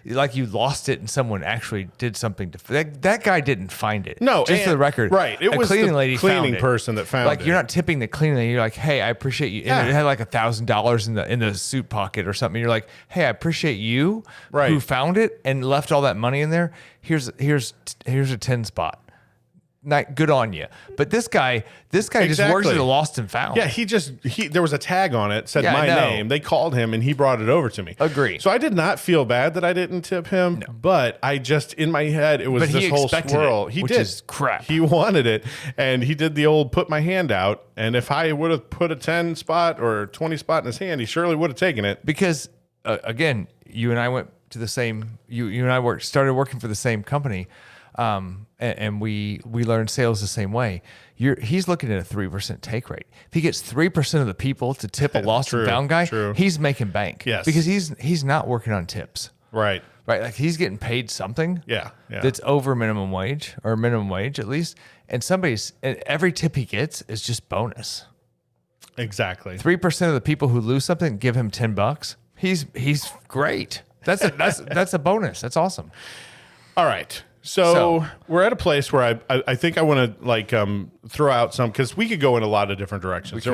like you lost it, and someone actually did something to that guy didn't find it. No, just for the record, right? It a was cleaning the lady cleaning found it. person that found like it. you're not tipping the cleaning lady. You're like, hey, I appreciate you. And it had like $1,000 in the suit pocket or something. You're like, hey, I appreciate you Right. who found it and left all that money in there. Here's a 10 spot. Not good on you. But this guy just works Exactly. at a lost and found. Yeah, there was a tag on it, said Yeah, I my know. name. They called him and he brought it over to me. Agree. So I did not feel bad that I didn't tip him, but I just, in my head, it was But he this whole expected swirl. it, He which did. is crap. He wanted it. And he did the old put my hand out. And if I would have put a 10 spot or 20 spot in his hand, he surely would have taken it. Because again, you and I went to the same. You and I started working for the same company, and we learned sales the same way. He's looking at a 3% take rate. If he gets 3% of the people to tip a lost and found guy, true. he's making bank. Yes. because he's not working on tips. Right. Right, like he's getting paid something. Yeah. That's over minimum wage or minimum wage at least, and every tip he gets is just bonus. Exactly. 3% of the people who lose something give him $10. He's great. That's a bonus. That's awesome. All right. So we're at a place where I think I want to like throw out some, because we could go in a lot of different directions.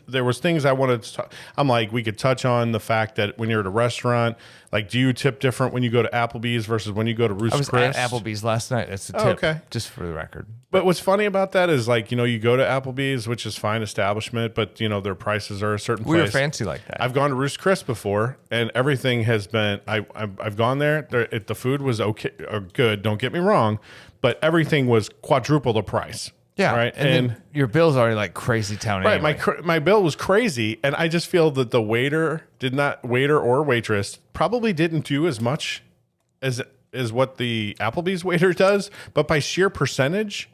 There was things I wanted to talk. I'm like, we could touch on the fact that when you're at a restaurant, like, do you tip different when you go to Applebee's versus when you go to Roost I was Chris? at Applebee's last night. That's a tip. Okay. Just for the record. But what's funny about that is, like, you go to Applebee's, which is fine establishment, but their prices are a certain place. We were fancy like that. I've gone to Roost Chris before, and everything has been. I've gone there. The food was okay or good. Don't get me wrong, but everything was quadruple the price. Yeah, right. And then your bill's already like crazy town. Right, anyway. my bill was crazy, and I just feel that the waiter or waitress probably didn't do as much as what the Applebee's waiter does, but by sheer percentage,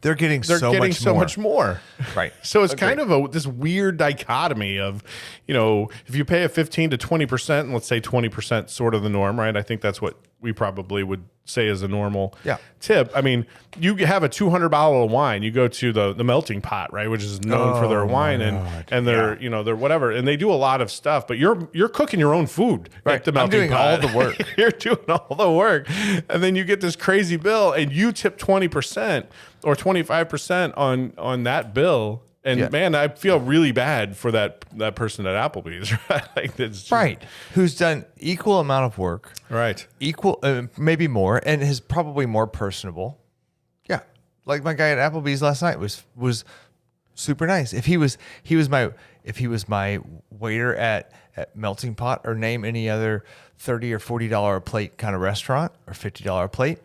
they're getting so much more. Right. So it's kind of this weird dichotomy of, if you pay a 15 to 20%, and let's say 20% sort of the norm, right? I think that's what we probably would say is a normal tip. I mean, you have a $200 bottle of wine, you go to the Melting Pot, right, which is known for their wine and their their whatever, and they do a lot of stuff, but you're cooking your own food at the Melting Pot. I'm doing all the work. You're doing all the work, and then you get this crazy bill, and you tip 20% or 25% on that bill. And man, I feel really bad for that person at Applebee's, right? Like, that's just, who's done equal amount of work, right? Equal, maybe more, and is probably more personable. Yeah, like my guy at Applebee's last night was super nice. If he was my waiter at Melting Pot, or name any other $30 or $40 a plate kind of restaurant, or $50 a plate,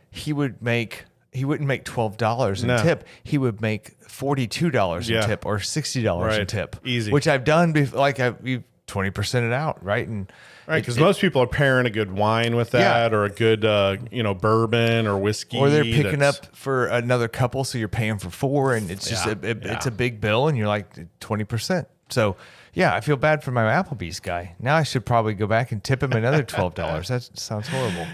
he wouldn't make $12 in tip. He would make $42 in tip, or $60 in tip. Easy. Which I've done before. Like, we've 20% it out, right? And because most people are pairing a good wine with that, or a good bourbon or whiskey, or they're picking up for another couple, so you're paying for four, and it's just it's a big bill, and you're like 20%. So I feel bad for my Applebee's guy. Now I should probably go back and tip him another $12. That sounds horrible.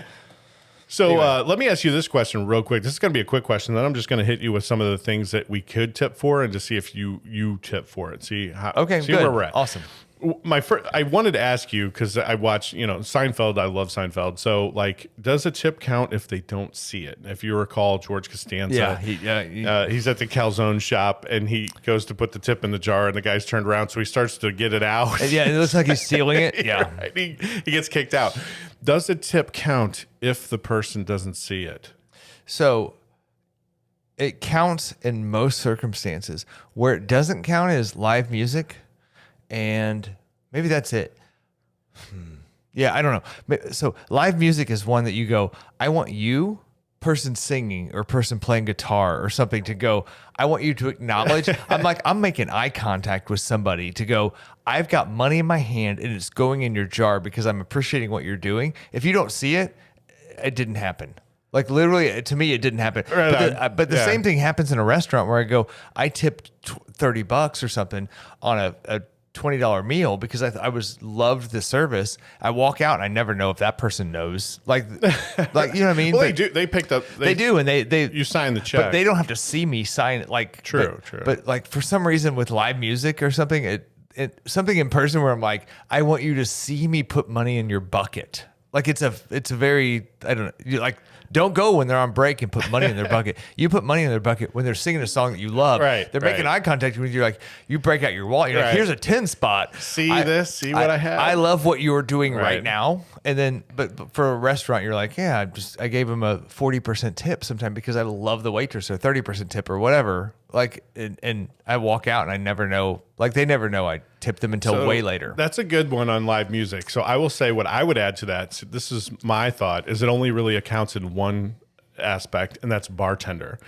So let me ask you this question real quick. This is going to be a quick question. Then I'm just going to hit you with some of the things that we could tip for, and to see if you tip for it. See where we're at. Awesome. I wanted to ask you, because I watch Seinfeld. I love Seinfeld. So, like, does a tip count if they don't see it? If you recall, George Costanza, he's at the calzone shop, and he goes to put the tip in the jar, and the guy's turned around, so he starts to get it out. Yeah, it looks like he's stealing it. Yeah, right. He gets kicked out. Does a tip count if the person doesn't see it? So it counts in most circumstances. Where it doesn't count is live music, and maybe that's it. Yeah, I don't know. So live music is one that you go, I want you, person singing or person playing guitar or something, to go, I want you to acknowledge. I'm making eye contact with somebody to go, I've got money in my hand and it's going in your jar because I'm appreciating what you're doing. If you don't see it, it didn't happen. Like, literally, to me, it didn't happen. But the same thing happens in a restaurant where I go, I tipped $30 or something on a $20 meal because I loved the service. I walk out and I never know if that person knows. Like you know what I mean? Well, they do. They picked up. They do, and they you sign the check, but they don't have to see me sign it. Like, true. But like, for some reason with live music or something, something in person where I'm like, I want you to see me put money in your bucket. Like, it's a very, I don't know, you like, don't go when they're on break and put money in their bucket. You put money in their bucket when they're singing a song that you love. Right. They're making eye contact with you. Like, you break out your wallet. You're like, here's a 10 spot. See what I have. I love what you're doing right now. And then, but for a restaurant, you're like, yeah, I gave them a 40% tip sometime because I love the waitress, or 30% tip or whatever. Like, and I walk out and I never know, like, they never know I tipped them until way later. That's a good one on live music. So I will say what I would add to that. So this is my thought, is it only really accounts in one aspect, and that's bartender.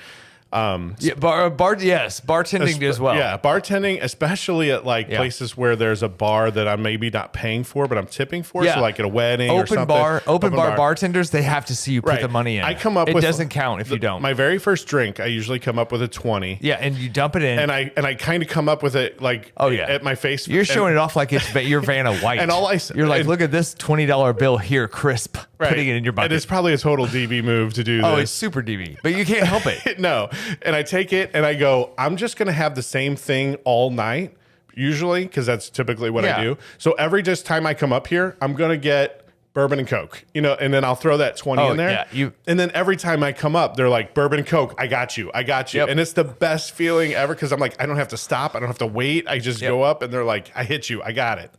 Yes, bartending as well. Yeah, bartending, especially at places where there's a bar that I'm maybe not paying for, but I'm tipping for. Yeah. So like at a wedding or something. Open bar bartenders, they have to see you put the money in. I come up it with, doesn't count if you don't. My very first drink, I usually come up with a 20. Yeah, and you dump it in. And I kind of come up with it like at my face. You're showing it off like it's your Vanna White. And you're like, look at this $20 bill here, crisp. Right. Putting it in your bucket. And it's probably a total DB move to do this. Oh, it's super DB, but you can't help it. No. And I take it and I go, I'm just going to have the same thing all night, usually, because that's typically what I do. So every time I come up here, I'm going to get bourbon and Coke, and then I'll throw that 20 in there. Yeah, and then every time I come up, they're like, bourbon and Coke, I got you. Yep. And it's the best feeling ever because I'm like, I don't have to stop. I don't have to wait. I just go up and they're like, I hit you. I got it.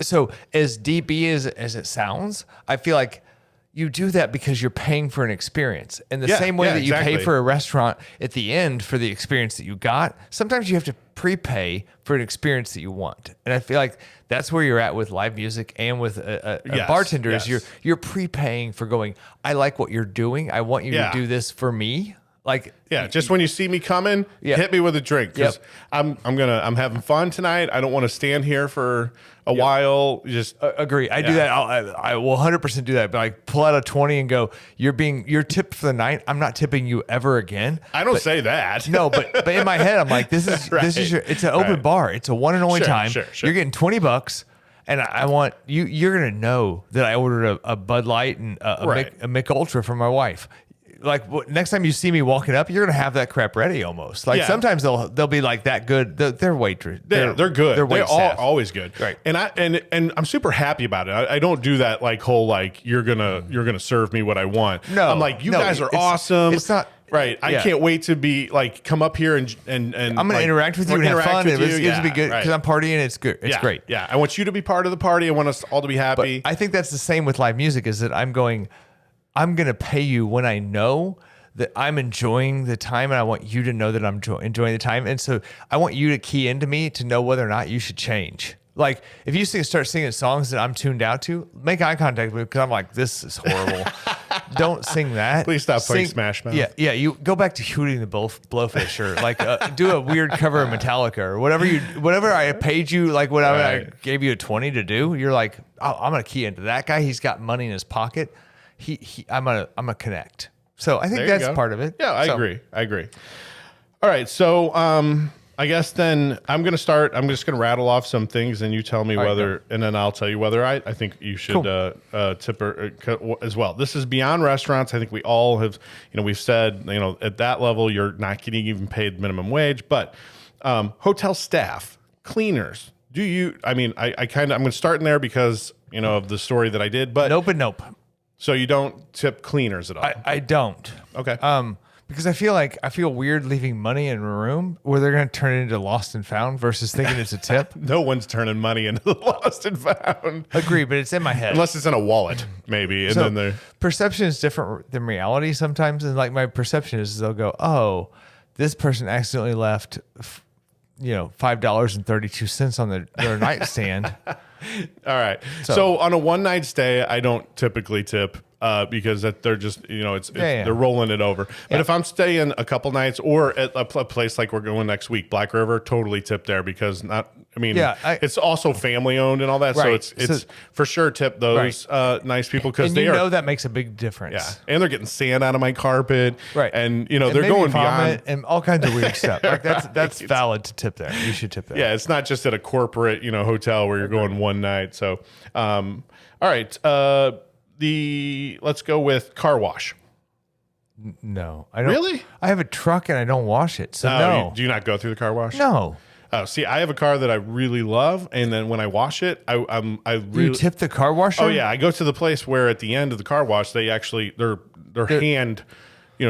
So as DB as it sounds, I feel like you do that because you're paying for an experience. In the same way that you pay for a restaurant at the end for the experience that you got, sometimes you have to prepay for an experience that you want. And I feel like that's where you're at with live music and with a bartender is you're prepaying for going, I like what you're doing. I want you to do this for me. Like, just when you see me coming, hit me with a drink because I'm having fun tonight. I don't want to stand here for a while. Just agree. I do that. I will 100% do that. But I pull out a 20 and go, you're tipped for the night. I'm not tipping you ever again. I don't say that. No, but in my head, I'm like, this is it's an open bar. It's a one and only time. Sure. You're getting $20. And I want you. You're gonna know that I ordered a Bud Light and a Mick Ultra for my wife. Like next time you see me walking up, you're gonna have that crap ready almost. Like sometimes they'll be like that good. They're waitress. They're good. They're always good. Right. And I'm super happy about it. I don't do that like whole like you're gonna serve me what I want. No, I'm like you guys are awesome. It's not. Right. I can't wait to be like come up here and I'm gonna interact with you and have fun. It's gonna be good because I'm partying. It's good. It's great. Yeah. I want you to be part of the party. I want us all to be happy. But I think that's the same with live music. Is that I'm going to pay you when I know that I'm enjoying the time, and I want you to know that I'm enjoying the time. And so I want you to key into me to know whether or not you should change. Like if you start singing songs that I'm tuned out to, make eye contact with me because I'm like, this is horrible. Don't sing that. Please stop playing Smash Mouth. Yeah. You go back to Hootie and the Blowfish or like do a weird cover of Metallica or whatever I paid you, like whatever I gave you a 20 to do. You're like, oh, I'm gonna key into that guy. He's got money in his pocket. I'm gonna connect. So I think that's part of it. Yeah, I agree. All right, so I guess then I'm going to start. I'm just going to rattle off some things, and you tell me whether, and then I'll tell you whether I think you should tip as well. This is beyond restaurants. I think we all have, we've said, at that level, you're not getting even paid minimum wage, but hotel staff, cleaners. I'm going to start in there because, of the story that I did, but nope. So you don't tip cleaners at all? I don't. Okay. Because I feel weird leaving money in a room where they're going to turn it into lost and found versus thinking it's a tip. No one's turning money into the lost and found. Agree, but it's in my head. Unless it's in a wallet, maybe. And then perception is different than reality sometimes. And like my perception is they'll go, oh, this person accidentally left, $5.32 on their nightstand. All right. So on a one night stay, I don't typically tip because they're just, they're rolling it over. But if I'm staying a couple nights or at a place like we're going next week, Black River, totally tip there because it's also family owned and all that. Right. So it's for sure tip those nice people because they know that makes a big difference. Yeah. And they're getting sand out of my carpet. Right. And, they're going beyond. And all kinds of weird stuff. Like that's valid to tip there. You should tip there. Yeah. It's not just at a corporate, hotel where you're going one night. So, all right. Let's go with car wash. No, I don't. Really? I have a truck and I don't wash it. So no. Do you not go through the car wash? No. Oh, see, I have a car that I really love, and then when I wash it, I really you tip the car washer. Oh yeah, I go to the place where at the end of the car wash they're hand,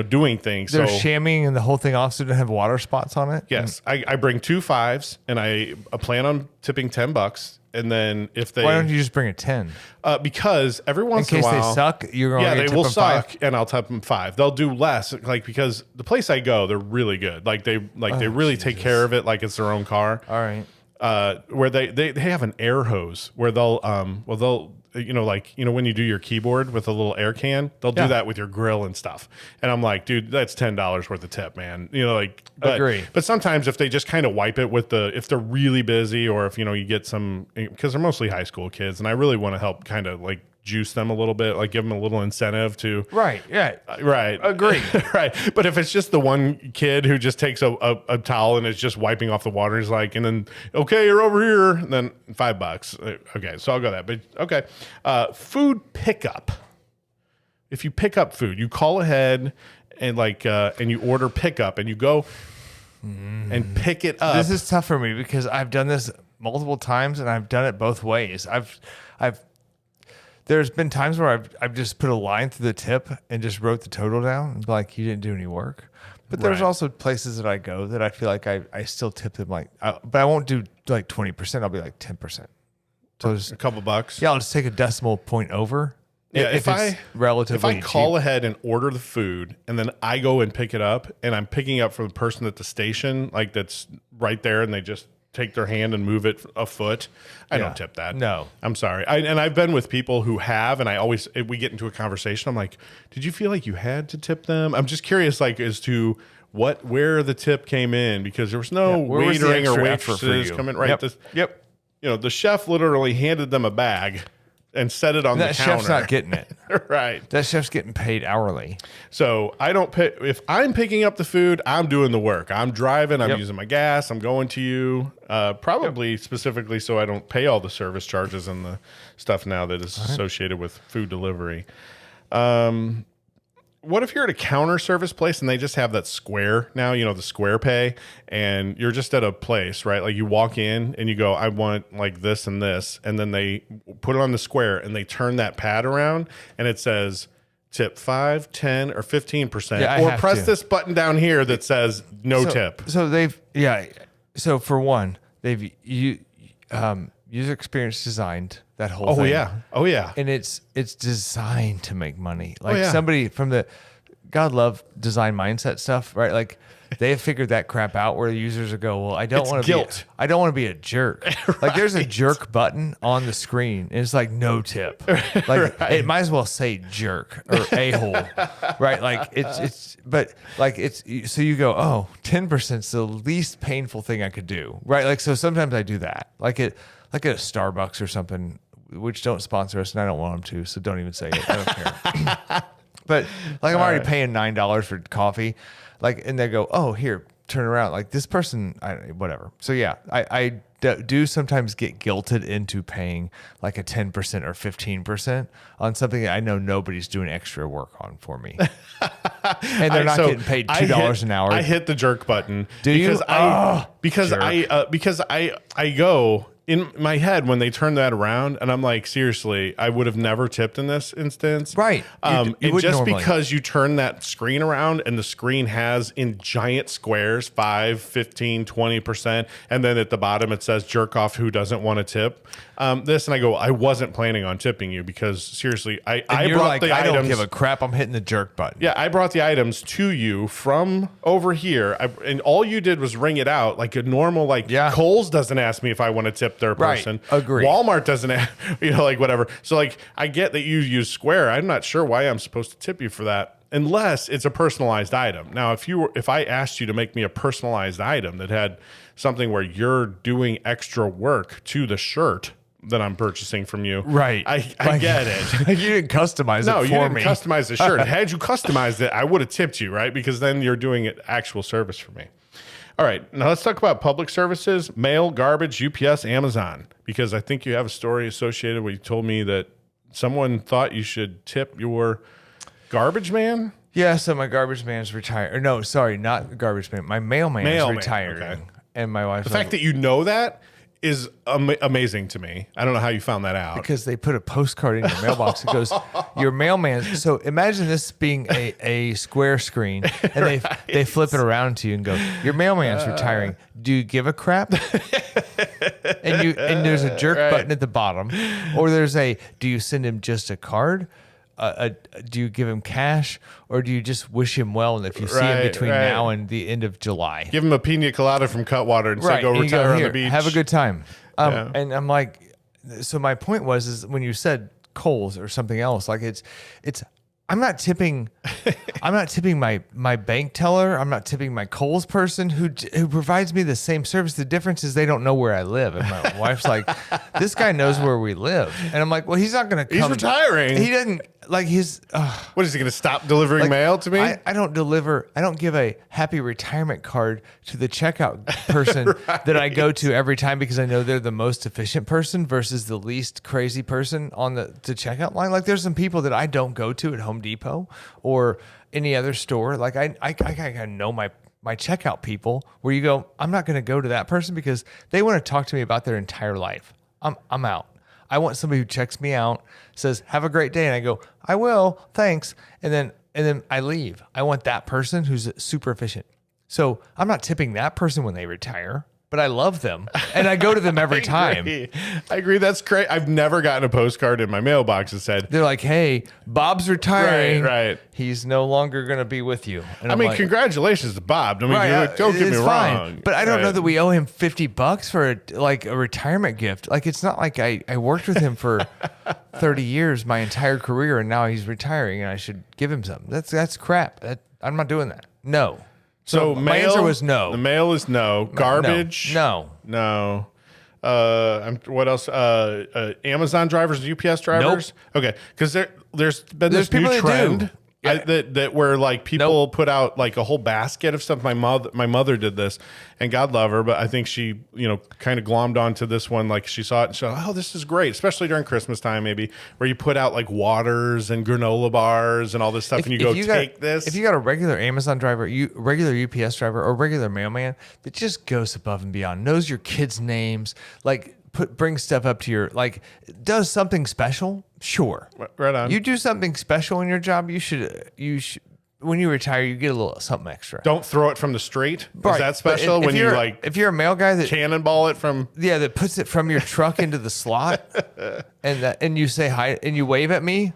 doing things. They're shamming and the whole thing off so it doesn't have water spots on it. Yes, I bring 2 5s and I plan on tipping $10. And then if they why don't you just bring a 10? Because every once in a while, in case they suck, you're going to they will suck, and I'll tip them 5. They'll do less, because the place I go, they're really good. They really take care of it like it's their own car. All right. Where they have an air hose where they'll when you do your keyboard with a little air can, they'll do that with your grill and stuff. And I'm like, dude, that's $10 worth of tip, man. Agree. But sometimes if they just kind of wipe it if they're really busy or if, you get some, because they're mostly high school kids and I really want to help kind of juice them a little bit, give them a little incentive to. Right. Yeah. Right. Agree. Right. But if it's just the one kid who just takes a towel and is just wiping off the water, he's like, and then, okay, you're over here, and then $5. Okay. So I'll go that. But okay. Food pickup. If you pick up food, you call ahead and and you order pickup and you go and pick it up. This is tough for me because I've done this multiple times and I've done it both ways. there's been times where I've just put a line through the tip and just wrote the total down and be like, you didn't do any work. But there's Right. also places that I go that I feel like I still tip them but I won't do like 20%. I'll be like 10%. So A couple bucks. yeah, I'll just take a decimal point over. Yeah, if it's relatively if I call cheap. ahead and order the food and then I go and pick it up and I'm picking up from the person at the station, like that's right there, and they just take their hand and move it a foot, I Yeah. don't tip that. No. I'm sorry. And I've been with people who have, and we get into a conversation. I'm like, did you feel like you had to tip them? I'm just curious, like, as to where the tip came in, because there was no where was the waitering or extra effort for waitresses you? coming right. Yep. Yep. You know, the chef literally handed them a bag and set it on That the counter. chef's not getting it. Right. That chef's getting paid hourly. So I don't pay. If I'm picking up the food, I'm doing the work. I'm driving. I'm Yep. using my gas. I'm going to you. Probably specifically so I don't pay all the service charges and the stuff now that is associated with food delivery. What if you're at a counter service place and they just have that square now, you know, the square pay, and you're just at a place, right? Like you walk in and you go, I want like this and this. And then they put it on the square and they turn that pad around and it says tip 5, 10, or 15%. Yeah, I or have press to. this button down here that says no tip. So So for one, user experience designed that whole Oh thing. yeah. Oh yeah. And it's designed to make money. Like yeah. somebody from the God love design mindset stuff, right? Like they have figured that crap out where the users will go, well, I don't It's want to guilt. I don't want to be a jerk. Like there's a jerk button on the screen and it's like no tip. Like it might as well say jerk or a-hole. Right? Like it's so you go, oh, 10% is the least painful thing I could do. Right? Like so sometimes I do that. Like at a Starbucks or something, which don't sponsor us and I don't want them to, so don't even say it. I don't care. But like I'm already paying $9 for coffee, like, and they go, oh, here, turn around. Like this person, whatever. So yeah, I do sometimes get guilted into paying like a 10% or 15% on something that I know nobody's doing extra work on for me, and they're not getting paid $2 an hour. I hit the jerk button. Do you? Because I go in my head when they turn that around, and I'm like, seriously, I would have never tipped in this instance. Right. You And wouldn't just normally. because you turn that screen around and the screen has in giant squares 5, 15, 20%, and then at the bottom it says jerk off who doesn't want to tip. This, and I go, I wasn't planning on tipping you because seriously, I You're brought like, the I items. don't give a crap. I'm hitting the jerk button. Yeah, I brought the items to you from over here, and all you did was ring it out like a normal, like Kohl's doesn't ask me if I want to tip their Right. person. Agree. Walmart doesn't, like whatever. So like, I get that you use Square. I'm not sure why I'm supposed to tip you for that, unless it's a personalized item. Now, if I asked you to make me a personalized item that had something where you're doing extra work to the shirt that I'm purchasing from you, Right. I get it. You didn't customize No, it you for didn't me. customize the shirt. Had you customized it, I would have tipped you, right? Because then you're doing it actual service for me. All right, now let's talk about public services, mail, garbage, UPS, Amazon, because I think you have a story associated where you told me that someone thought you should tip your garbage man. Yeah, so my garbage man's retired. Or no, sorry, not garbage man. My mailman is Mailman, retiring. okay. And my wife's The fact that you know that is amazing to me. I don't know how you found that out. because they put a postcard in your mailbox. It goes, your mailman. So imagine this being a square screen, and they flip it around to you and go, your mailman's retiring. Do you give a crap? and there's a jerk button at the bottom, or there's do you send him just a card? Do you give him cash, or do you just wish him well? And if you see him Right, between right. now and the end of July, Give him a pina colada from Cutwater and say, go and you retire on "Here, the beach. have a good time." Yeah. And I'm like, so my point is when you said Kohl's or something else, like it's. I'm not tipping. I'm not tipping my bank teller. I'm not tipping my Kohl's person who provides me the same service. The difference is they don't know where I live. And my wife's like, this guy knows where we live. And I'm like, well, he's not going to come. He's retiring. He doesn't like his. What is he going to stop delivering mail to me? I don't give a happy retirement card to the checkout person that I go to every time because I know they're the most efficient person versus the least crazy person on the checkout line. Like there's some people that I don't go to at Home Depot or any other store. Like I know my checkout people where you go, I'm not going to go to that person because they want to talk to me about their entire life. I'm out. I want somebody who checks me out, says, have a great day. And I go, I will, thanks. And then I leave. I want that person who's super efficient. So I'm not tipping that person when they retire, but I love them and I go to them every time. I agree. That's great. I've never gotten a postcard in my mailbox that said, they're like, hey, Bob's retiring. Right. He's no longer going to be with you. And I mean, like, congratulations to Bob. I mean, don't get me it's wrong. fine. But I don't know that we owe him $50 for a retirement gift. Like, it's not like I worked with him for 30 years, my entire career, and now he's retiring and I should give him something. That's crap. I'm not doing that. No. So my mail, answer was no. The mail is no. Garbage? No. What else? Amazon drivers, UPS drivers? Nope. Okay. Because there's been this people new that trend. do. That where like people put out like a whole basket of stuff. My mother did this, and God love her, but I think she kind of glommed onto this one. Like she saw it and she thought, oh, this is great, especially during Christmas time, maybe where you put out like waters and granola bars and all this stuff, and you go take this. If you got a regular Amazon driver, regular UPS driver, or regular mailman that just goes above and beyond, knows your kids' names, like bring stuff up to your, like, does something special. Sure. Right on. You do something special in your job, you should when you retire, you get a little something extra. Don't throw it from the street. Right. Is that special? When you if you're a mail guy that cannonball it from that puts it from your truck into the slot and you say hi and you wave at me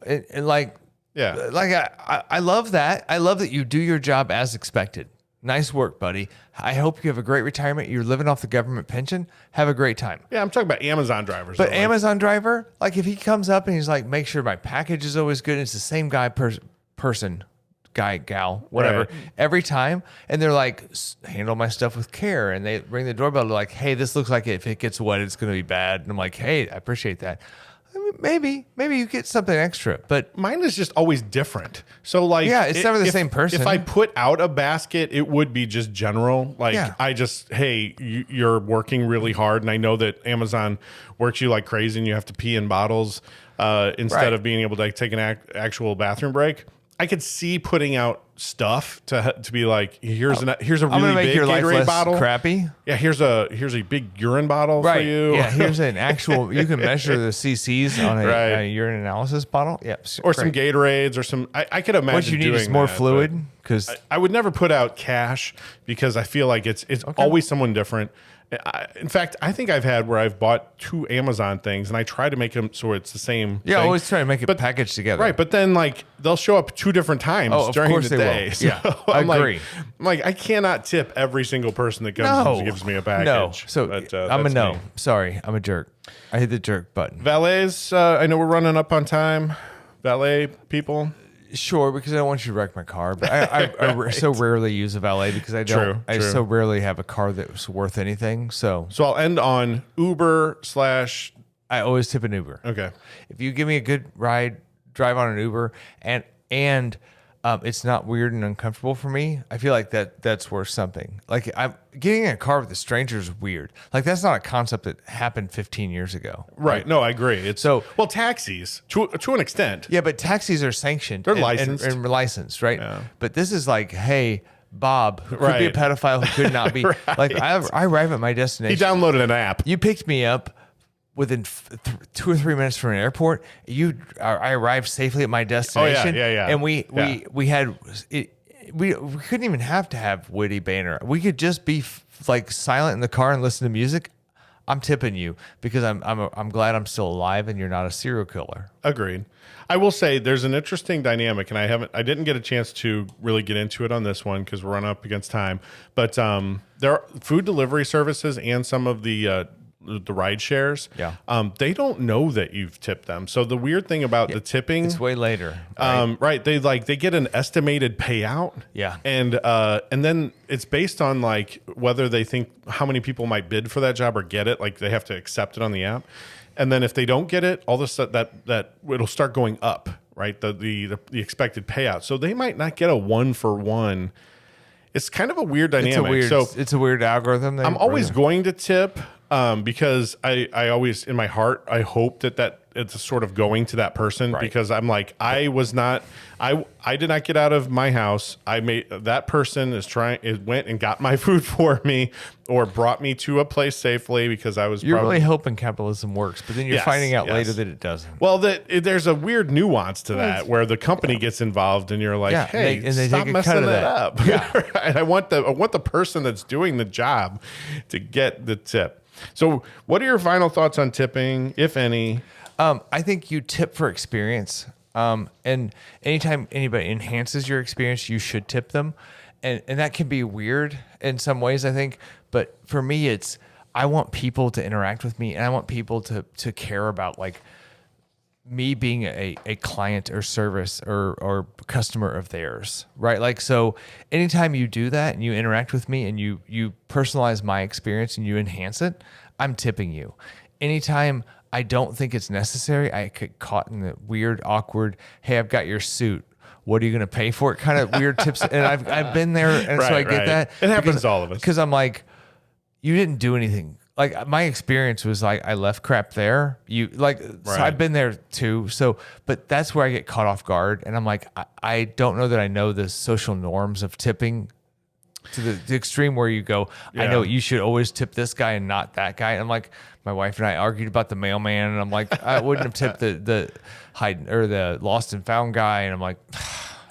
and like I love that. I love that you do your job as expected. Nice work, buddy. I hope you have a great retirement. You're living off the government pension. Have a great time. Yeah, I'm talking about Amazon drivers. But Amazon driver, like if he comes up and he's like, make sure my package is always good. It's the same guy, person, guy, gal, whatever, Right. every time. And they're like, handle my stuff with care. And they ring the doorbell. They're like, hey, this looks like if it gets wet, it's going to be bad. And I'm like, hey, I appreciate that. I mean, maybe you get something extra, but mine is just always different. So like, yeah, it's never the same person. If I put out a basket, it would be just general. Like I just, hey, you're working really hard, and I know that Amazon works you like crazy, and you have to pee in bottles instead of being able to like take an actual bathroom break. I could see putting out stuff to be like, here's a really big your life Gatorade less bottle. Crappy. Yeah, here's a big urine bottle for you. Yeah, here's an actual. You can measure the cc's on a urine analysis bottle. Yeah, or some Gatorades or some. I could imagine. What you need is more fluid because I would never put out cash because I feel like it's always someone different. In fact, I think I've had where I've bought 2 Amazon things and I try to make them so it's the same. Yeah, thing. always try to make it packaged together. Right, but then like they'll show up 2 different times during the day. Will. So Yeah, I agree. I'm like, I cannot tip every single person that comes and gives me a package. No, so but, I'm a no. Me. Sorry, I'm a jerk. I hit the jerk button. Valets, I know we're running up on time. Valet people. Sure, because I don't want you to wreck my car, but I so rarely use a valet because I don't. True. I so rarely have a car that's worth anything. So I'll end on Uber / I always tip an Uber. Okay. If you give me a good ride, drive on an Uber, and it's not weird and uncomfortable for me, I feel like that's worth something. Like I'm getting in a car with a stranger is weird. Like that's not a concept that happened 15 years ago. Right. No, I agree. It's taxis to an extent. Yeah, but taxis are sanctioned. They're licensed. And licensed, right? Yeah. But this is like, hey, Bob, who could be a pedophile, who could not be. Like I arrive at my destination. He downloaded an app. You picked me up within 2 or 3 minutes from an airport. I arrived safely at my destination. Yeah. And we had it. We couldn't even have to have witty banter. We could just be like silent in the car and listen to music. I'm tipping you because I'm glad I'm still alive and you're not a serial killer. Agreed. I will say there's an interesting dynamic, and I didn't get a chance to really get into it on this one because we're running up against time. But there are food delivery services and some of the ride shares. Yeah. They don't know that you've tipped them. So the weird thing about the tipping, It's way later. right? They get an estimated payout. Yeah. And then it's based on like whether they think how many people might bid for that job or get it. Like they have to accept it on the app. And then if they don't get it, all this that it'll start going up, right? The expected payout. So they might not get a 1-for-1. It's kind of a weird dynamic. It's a weird algorithm. I'm always going to tip. because I always, in my heart, I hope that it's sort of going to that person, because I'm like, I did not get out of my house. That person went and got my food for me or brought me to a place safely, because I was You're really hoping capitalism works, but then you're finding out later that it doesn't. Well, there's a weird nuance to that where the company gets involved and you're like, hey, they stop take a messing cut of that that. up. Yeah. And I want the person that's doing the job to get the tip. So what are your final thoughts on tipping, if any? I think you tip for experience. And anytime anybody enhances your experience, you should tip them. And that can be weird in some ways, I think. But for me, I want people to interact with me, and I want people to care about like me being a client or service or customer of theirs, right? Like, so anytime you do that and you interact with me and you personalize my experience and you enhance it, I'm tipping you. Anytime I don't think it's necessary, I get caught in the weird, awkward, hey, I've got your suit, what are you going to pay for it kind of weird tips. And I've been there. And so I get that. It happens to all of us. Because I'm like, you didn't do anything. Like my experience was like, I left crap there. So I've been there too. So, but that's where I get caught off guard. And I'm like, I don't know that I know the social norms of tipping to the extreme where you go, I know you should always tip this guy and not that guy. And I'm like, my wife and I argued about the mailman, and I'm like, I wouldn't have tipped the hide or the lost and found guy. And I'm like,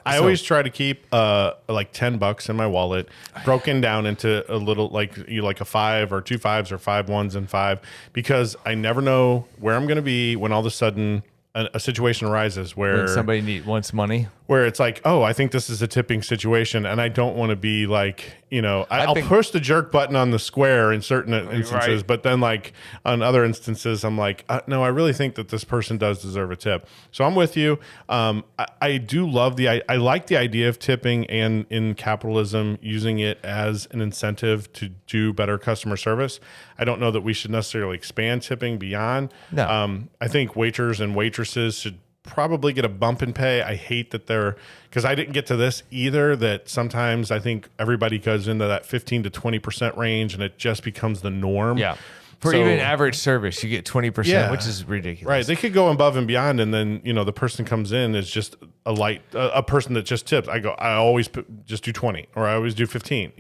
I always try to keep like $10 in my wallet, broken down into a little like a 5 or 2 5s or 5 1s and 5, because I never know where I'm going to be when all of a sudden a situation arises where when somebody wants money, where it's like, oh, I think this is a tipping situation, and I don't want to be like, I'll push the jerk button on the square in certain instances, but then like on other instances, I'm like, no, I really think that this person does deserve a tip. So I'm with you. I do love I like the idea of tipping, and in capitalism, using it as an incentive to do better customer service. I don't know that we should necessarily expand tipping beyond. No. I think waiters and waitresses should probably get a bump in pay. I hate that because I didn't get to this either, that sometimes I think everybody goes into that 15 to 20% range and it just becomes the norm. Yeah. For even average service, you get 20%, which is ridiculous. Right. They could go above and beyond, and then, the person comes in is just a person that just tips. I always just do 20, or I always do 15,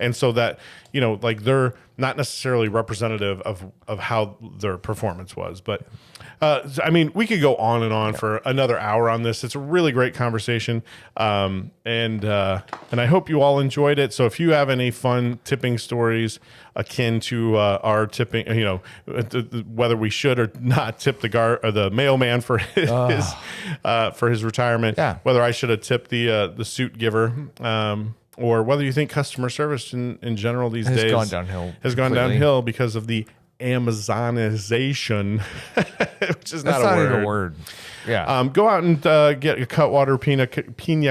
and so that, like they're not necessarily representative of how their performance was. But I mean, we could go on and on for another hour on this. It's a really great conversation. And I hope you all enjoyed it. So if you have any fun tipping stories akin to our tipping, whether we should or not tip the mailman for his retirement, whether I should have tipped the suit giver, or whether you think customer service in general these days has gone downhill because of the Amazonization, which is That's not even a word. Yeah. Go out and get a Cutwater Pina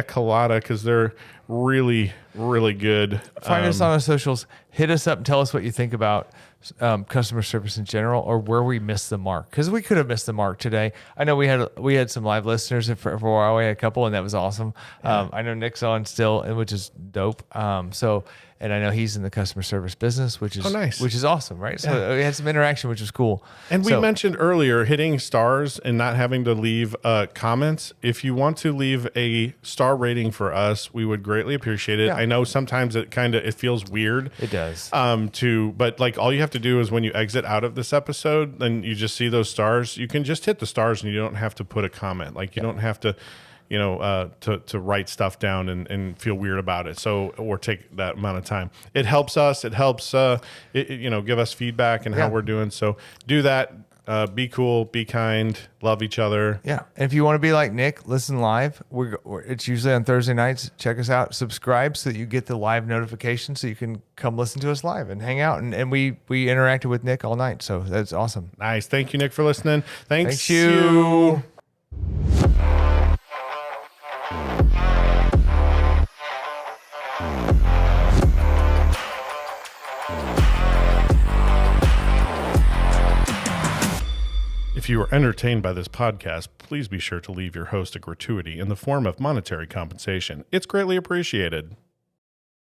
Colada, because they're really, really good. Find us on our socials. Hit us up and tell us what you think about customer service in general, or where we missed the mark, because we could have missed the mark today. I know we had some live listeners, and for a while we had a couple, and that was awesome. I know Nick's on still, and which is dope. And I know he's in the customer service business, which is nice, which is awesome, right? So we had some interaction, which was cool. And we mentioned earlier hitting stars and not having to leave comments. If you want to leave a star rating for us, we would greatly appreciate it. I know sometimes it feels weird. It does. But like all you have to do is when you exit out of this episode, then you just see those stars. You can just hit the stars, and you don't have to put a comment. Like you don't have to, to write stuff down and feel weird about it. So, or take that amount of time. It helps us. It helps, give us feedback and how we're doing. So do that. Be cool, be kind, love each other. Yeah. And if you want to be like Nick, listen live. It's usually on Thursday nights. Check us out. Subscribe so that you get the live notification, so you can come listen to us live and hang out. And we interacted with Nick all night. So that's awesome. Nice. Thank you, Nick, for listening. Thanks you. If you are entertained by this podcast, please be sure to leave your host a gratuity in the form of monetary compensation. It's greatly appreciated.